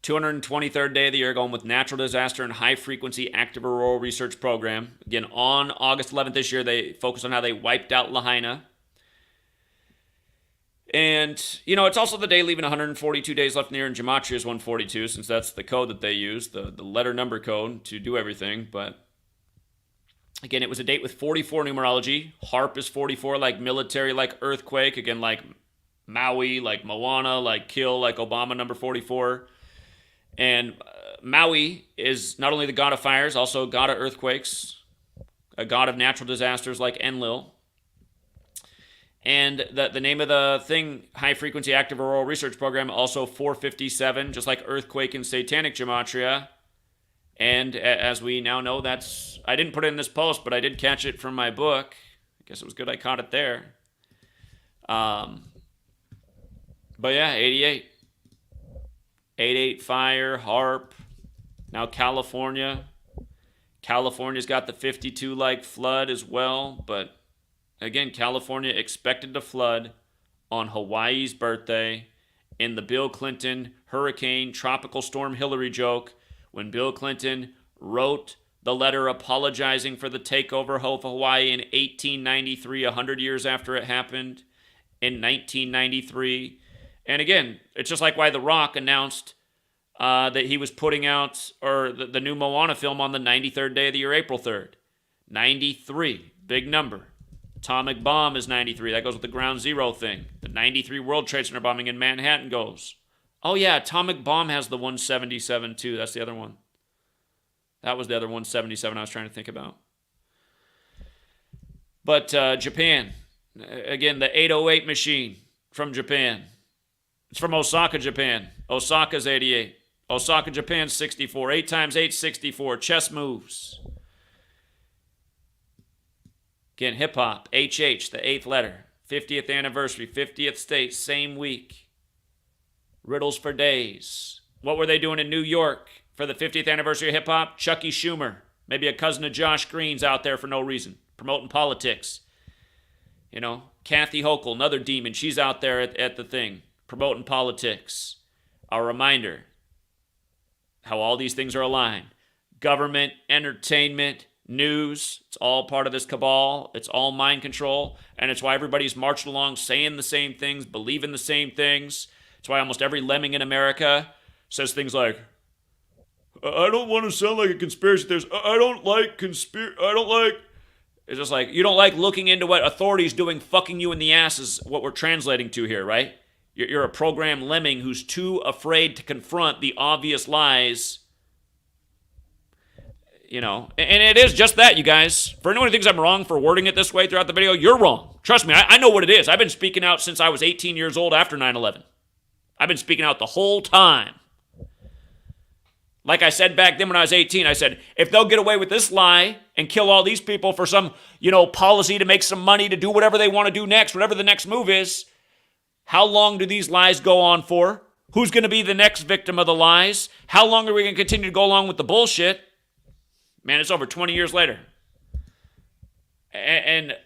223rd day of the year, going with natural disaster and high-frequency active auroral research program. Again, on August 11th this year, they focused on how they wiped out Lahaina. And, you know, it's also the day leaving 142 days left in the year, and Gematria is 142, since that's the code that they use, the letter number code to do everything. But, again, it was a date with 44 numerology. HARP is 44, like military, like earthquake. Again, like Maui, like Moana, like kill, like Obama, number 44. And Maui is not only the god of fires, also god of earthquakes, a god of natural disasters like Enlil. And the name of the thing, High Frequency Active Auroral Research Program, also 457, just like earthquake and satanic gematria. And as we now know, that's, I didn't put it in this post, but I did catch it from my book. I guess it was good I caught it there. But yeah, 88. 88 fire, HARP. Now California. California's got the 52 like flood as well, but again, California expected to flood on Hawaii's birthday in the Bill Clinton Hurricane Tropical Storm Hilary joke when Bill Clinton wrote the letter apologizing for the takeover of Hawaii in 1893, 100 years after it happened in 1993. And again, it's just like why The Rock announced that he was putting out the new Moana film on the 93rd day of the year, April 3rd. 93, big number. Atomic bomb is 93. That goes with the ground zero thing. The 93 World Trade Center bombing in Manhattan goes. Oh yeah, atomic bomb has the 177 too. That's the other one. That was the other 177 I was trying to think about. But Japan. Again, the 808 machine from Japan. It's from Osaka, Japan. Osaka's 88. Osaka, Japan's 64. 8 times 8, 64. Chess moves. Again, hip-hop. HH, the 8th letter. 50th anniversary. 50th state, same week. Riddles for days. What were they doing in New York for the 50th anniversary of hip-hop? Chucky Schumer. Maybe a cousin of Josh Green's out there for no reason. Promoting politics. You know, Kathy Hochul, another demon. She's out there at the thing. Promoting politics. A reminder how all these things are aligned. Government, entertainment, news, it's all part of this cabal. It's all mind control. And it's why everybody's marching along saying the same things, believing the same things. It's why almost every lemming in America says things like, I don't want to sound like a conspiracy theorist. I don't like It's just like, you don't like looking into what authorities doing fucking you in the ass is what we're translating to here, right? You're a programmed lemming who's too afraid to confront the obvious lies. You know, and it is just that, you guys. For anyone who thinks I'm wrong for wording it this way throughout the video, you're wrong. Trust me, I know what it is. I've been speaking out since I was 18 years old after 9/11. I've been speaking out the whole time. Like I said back then when I was 18, I said, if they'll get away with this lie and kill all these people for some, policy to make some money, to do whatever they want to do next, whatever the next move is, how long do these lies go on for? Who's going to be the next victim of the lies? How long are we going to continue to go along with the bullshit? Man, it's over 20 years later. And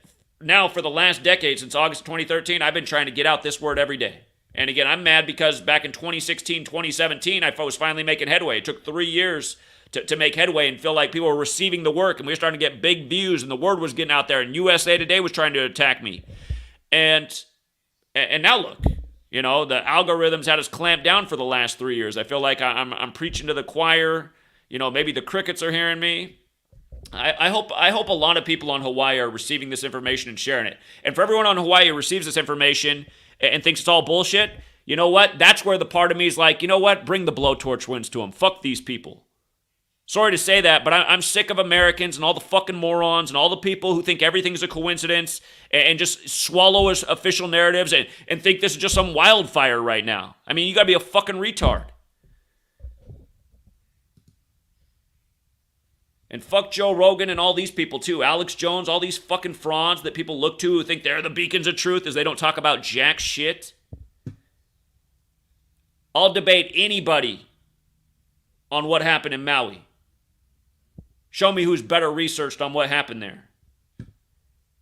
now for the last decade, since August 2013, I've been trying to get out this word every day. And again, I'm mad because back in 2016, 2017, I was finally making headway. It took 3 years to make headway and feel like people were receiving the work, and we were starting to get big views, and the word was getting out there, and USA Today was trying to attack me. And now look, the algorithms had us clamped down for the last 3 years. I feel like I'm preaching to the choir. Maybe the crickets are hearing me. I hope a lot of people on Hawaii are receiving this information and sharing it. And for everyone on Hawaii who receives this information and thinks it's all bullshit, you know what? That's where the part of me is like, you know what? Bring the blowtorch winds to them. Fuck these people. Sorry to say that, but I'm sick of Americans and all the fucking morons and all the people who think everything's a coincidence and just swallow us official narratives and think this is just some wildfire right now. I mean, you gotta be a fucking retard. And fuck Joe Rogan and all these people too. Alex Jones, all these fucking frauds that people look to who think they're the beacons of truth as they don't talk about jack shit. I'll debate anybody on what happened in Maui. Show me who's better researched on what happened there.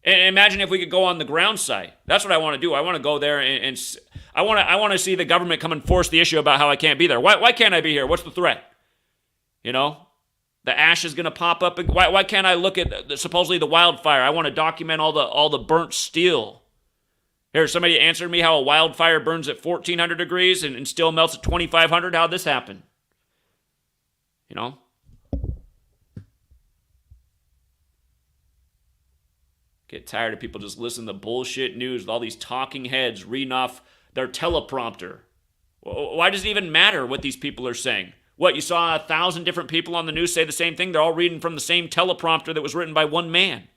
And imagine if we could go on the ground site. That's what I want to do. I want to go there and I want to see the government come and force the issue about how I can't be there. Why can't I be here? What's the threat? You know? The ash is going to pop up. Why can't I look at supposedly the wildfire? I want to document all the burnt steel. Here, somebody answered me how a wildfire burns at 1,400 degrees and still melts at 2,500. How'd this happen? You know? Get tired of people just listening to bullshit news with all these talking heads reading off their teleprompter. Why does it even matter what these people are saying? What, you saw 1,000 different people on the news say the same thing? They're all reading from the same teleprompter that was written by one man.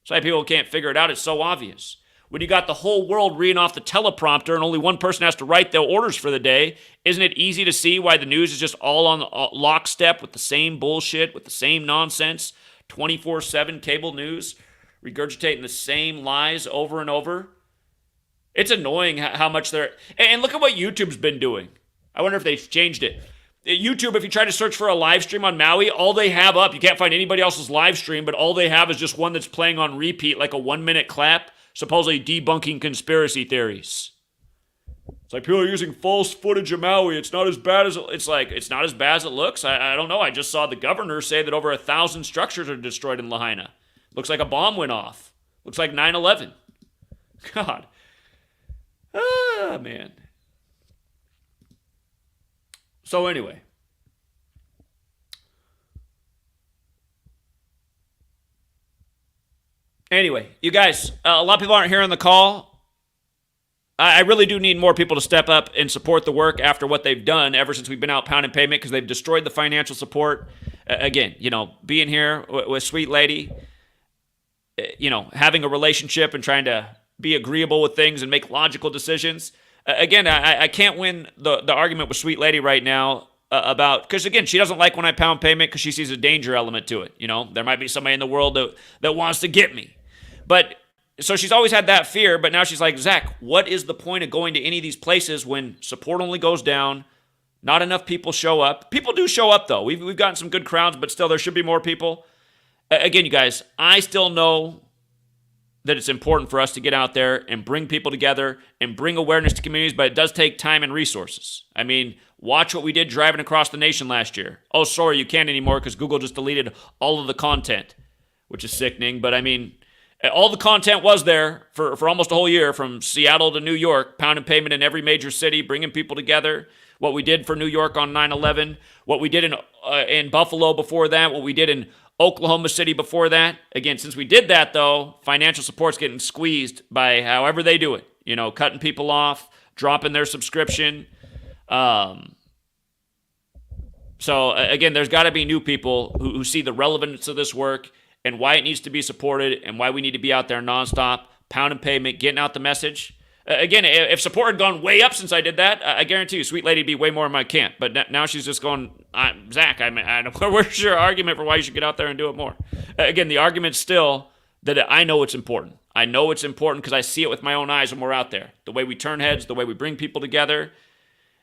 That's why people can't figure it out. It's so obvious. When you got the whole world reading off the teleprompter and only one person has to write the orders for the day, isn't it easy to see why the news is just all on lockstep with the same bullshit, with the same nonsense, 24/7 cable news, regurgitating the same lies over and over? It's annoying how much they're... And look at what YouTube's been doing. I wonder if they've changed it. YouTube, if you try to search for a live stream on Maui, all they have up, you can't find anybody else's live stream, but all they have is just one that's playing on repeat like a 1-minute clap, supposedly debunking conspiracy theories. It's like people are using false footage of Maui. It's not as bad as it's not as bad as it looks. I don't know. I just saw the governor say that over 1,000 structures are destroyed in Lahaina. Looks like a bomb went off. Looks like 9/11. God. Ah, man. So anyway, you guys, a lot of people aren't hearing the call. I really do need more people to step up and support the work after what they've done ever since we've been out pounding pavement, because they've destroyed the financial support. Again, being here with Sweet Lady, having a relationship and trying to be agreeable with things and make logical decisions. Again, I can't win the argument with Sweet Lady right now about, because again, she doesn't like when I pound pavement because she sees a danger element to it. There might be somebody in the world that wants to get me. But so she's always had that fear, but now she's like, Zach, what is the point of going to any of these places when support only goes down? Not enough people show up. People do show up though. We've gotten some good crowds, but still there should be more people. Again, you guys, I still know that it's important for us to get out there and bring people together and bring awareness to communities, but it does take time and resources. I mean, watch what we did driving across the nation last year. Oh, sorry, you can't anymore because Google just deleted all of the content, which is sickening. But I mean, all the content was there for almost a whole year, from Seattle to New York, pounding pavement in every major city, bringing people together. What we did for New York on 9/11, what we did in Buffalo before that, what we did in Oklahoma City before that. Again, since we did that, though, financial support's getting squeezed by however they do it. Cutting people off, dropping their subscription. So, again, there's got to be new people who see the relevance of this work and why it needs to be supported and why we need to be out there nonstop, pounding pavement, getting out the message. Again, if support had gone way up since I did that, I guarantee you, Sweet Lady'd be way more in my camp. But now she's just going, Zach, where's your argument for why you should get out there and do it more? Again, the argument's still that I know it's important. I know it's important because I see it with my own eyes when we're out there. The way we turn heads, the way we bring people together.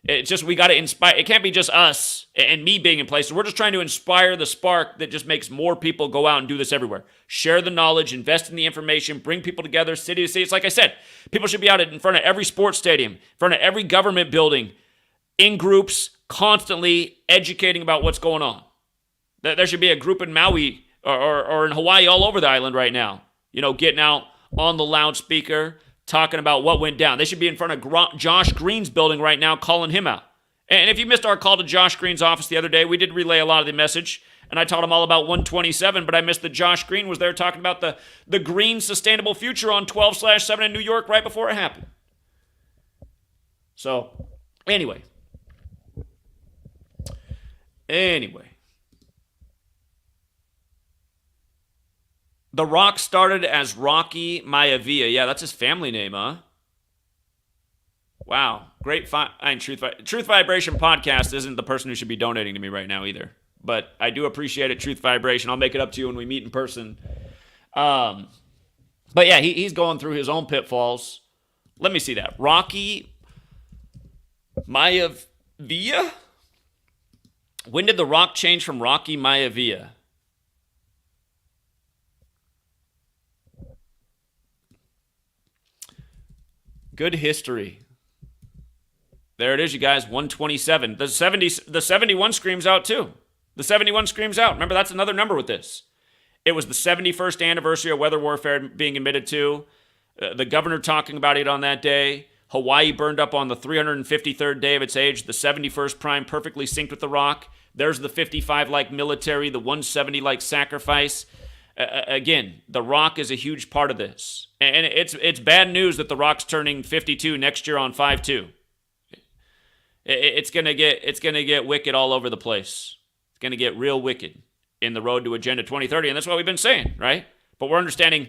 It's just, we got to inspire. It can't be just us and me being in places. We're just trying to inspire the spark that just makes more people go out and do this everywhere. Share the knowledge, invest in the information, bring people together, city to city. It's like I said, people should be out in front of every sports stadium, in front of every government building, in groups, constantly educating about what's going on. There should be a group in Maui or in Hawaii, all over the island right now, getting out on the loudspeaker, talking about what went down. They should be in front of Josh Green's building right now, calling him out. And if you missed our call to Josh Green's office the other day, we did relay a lot of the message, and I taught him all about 127, but I missed that Josh Green was there talking about the green sustainable future on 12/7 in New York right before it happened. So, anyway. The Rock started as Rocky Maivia. Yeah, that's his family name, huh? Wow. Great. Truth Vibration Podcast isn't the person who should be donating to me right now either. But I do appreciate it, Truth Vibration. I'll make it up to you when we meet in person. But yeah, he's going through his own pitfalls. Let me see that. Rocky Maivia? When did The Rock change from Rocky Maivia? Good history. There it is, you guys. 127. The 71 screams out too. The 71 screams out. Remember, that's another number with this. It was the 71st anniversary of weather warfare being admitted to. The governor talking about it on that day. Hawaii burned up on the 353rd day of its age. The 71st prime perfectly synced with The Rock. There's the 55 like military, the 170 like sacrifice. Again, The Rock is a huge part of this. And it's bad news that The Rock's turning 52 next year on 5/2. It's gonna get wicked all over the place. It's gonna get real wicked in the road to Agenda 2030, and that's what we've been saying, right? But we're understanding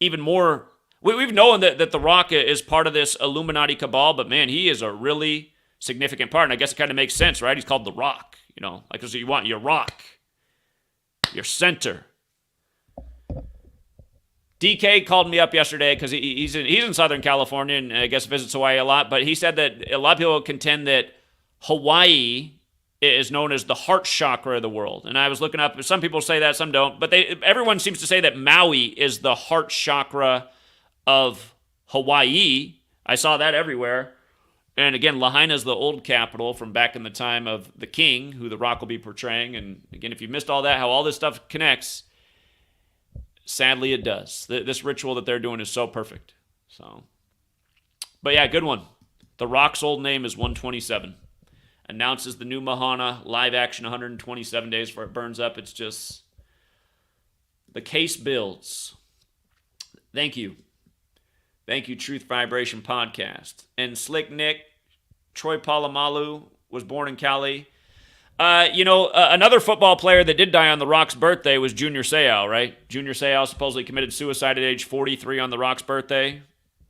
even more. We've known that The Rock is part of this Illuminati cabal, but man, he is a really significant part, and I guess it kind of makes sense, right? He's called The Rock, like that's what you want, your rock, your center. DK called me up yesterday because he's in Southern California and I guess visits Hawaii a lot, but he said that a lot of people contend that Hawaii is known as the heart chakra of the world. And I was looking up, some people say that, some don't, but everyone seems to say that Maui is the heart chakra of Hawaii. I saw that everywhere. And again, Lahaina is the old capital from back in the time of the king, who The Rock will be portraying. And again, if you missed all that, how all this stuff connects, sadly, it does. This ritual that they're doing is so perfect. So, but yeah, good one. The Rock's old name is 127. Announces the new Mahana live action 127 days before it burns up. It's just the case builds. Thank you. Thank you, Truth Vibration Podcast. And Slick Nick, Troy Polamalu was born in Cali. Another football player that did die on The Rock's birthday was Junior Seau, right? Junior Seau supposedly committed suicide at age 43 on The Rock's birthday.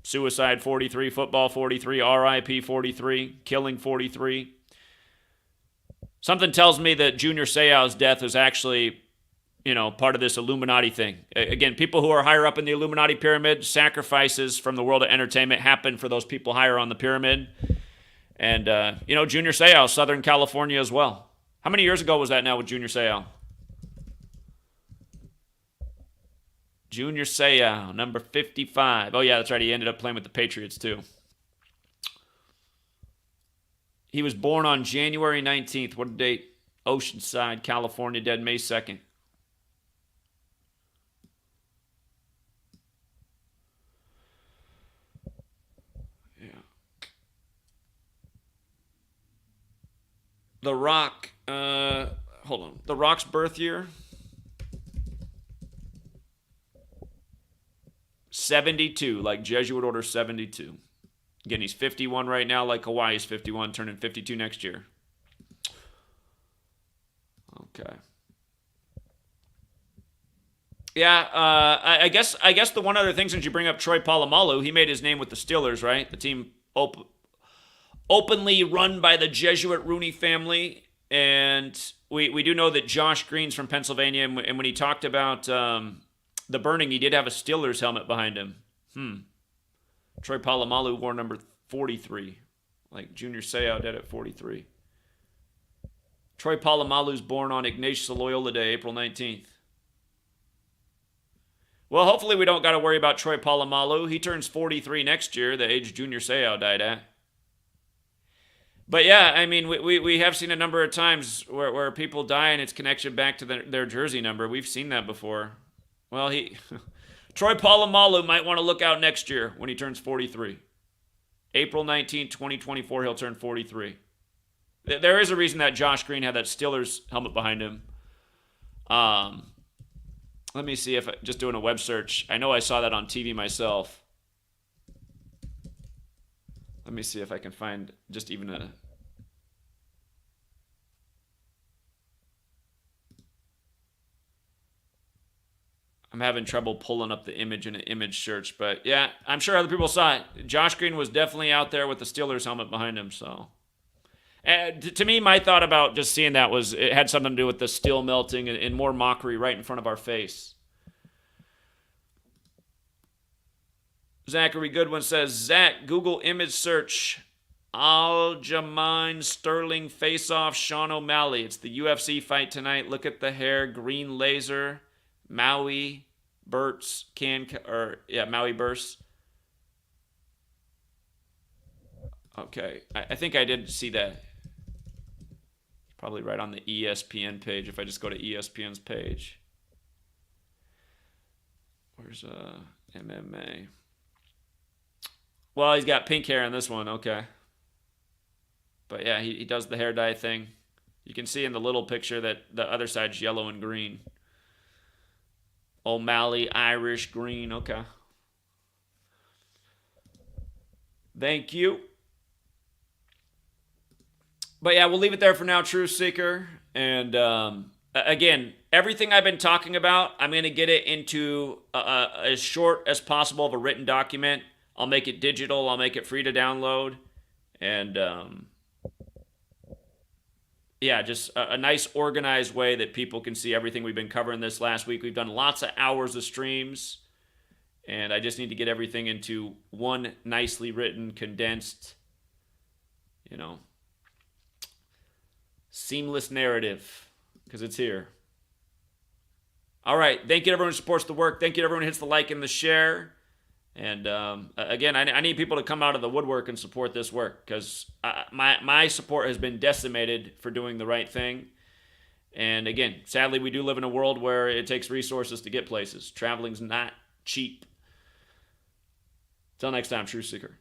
Suicide 43, football 43, RIP 43, killing 43. Something tells me that Junior Seau's death is actually, part of this Illuminati thing. Again, people who are higher up in the Illuminati pyramid, sacrifices from the world of entertainment happen for those people higher on the pyramid. And, Junior Seau, Southern California as well. How many years ago was that now with Junior Seau? Junior Seau, number 55. Oh, yeah, that's right. He ended up playing with the Patriots, too. He was born on January 19th. What a date? Oceanside, California, dead May 2nd. Yeah. The Rock, hold on. The Rock's birth year? 72, like Jesuit Order 72. Again, he's 51 right now, like Hawaii's 51, turning 52 next year. Okay. Yeah, I guess the one other thing, since you bring up Troy Polamalu, he made his name with the Steelers, right? The team openly run by the Jesuit Rooney family. And we do know that Josh Green's from Pennsylvania, and when he talked about the burning, he did have a Steelers helmet behind him. Troy Polamalu wore number 43, like Junior Seau did at 43. Troy Polamalu's born on Ignatius Loyola Day, April 19th. Well, hopefully we don't got to worry about Troy Polamalu. He turns 43 next year, the age Junior Seau died at. But yeah, I mean, we have seen a number of times where people die and it's connection back to their jersey number. We've seen that before. Well, Troy Polamalu might want to look out next year when he turns 43. April 19, 2024, he'll turn 43. There is a reason that Josh Green had that Steelers helmet behind him. Let me see if just doing a web search. I know I saw that on TV myself. Let me see if I can find just even a... I'm having trouble pulling up the image in an image search, but yeah, I'm sure other people saw it. Josh Green was definitely out there with the Steelers helmet behind him, so... And to me, my thought about just seeing that was it had something to do with the steel melting and more mockery right in front of our face. Zachary Goodwin says, Zach, Google image search Aljamain Sterling face-off Sean O'Malley. It's the UFC fight tonight. Look at the hair, green laser, Maui Bursts Maui Bursts. Okay, I think I did see that. Probably right on the ESPN page if I just go to ESPN's page. Where's MMA? Well, he's got pink hair in this one, okay. But yeah, he does the hair dye thing. You can see in the little picture that the other side's yellow and green. O'Malley, Irish, green, okay. Thank you. But yeah, we'll leave it there for now, Truth Seeker. And again, everything I've been talking about, I'm going to get it into as short as possible of a written document. I'll make it digital. I'll make it free to download. And yeah, just a nice organized way that people can see everything we've been covering this last week. We've done lots of hours of streams. And I just need to get everything into one nicely written, condensed, seamless narrative, because it's here. All right. Thank you to everyone who supports the work. Thank you to everyone who hits the like and the share. And again, I need people to come out of the woodwork and support this work, because my support has been decimated for doing the right thing. And again, sadly, we do live in a world where it takes resources to get places. Traveling's not cheap. Till next time, Truth Seeker.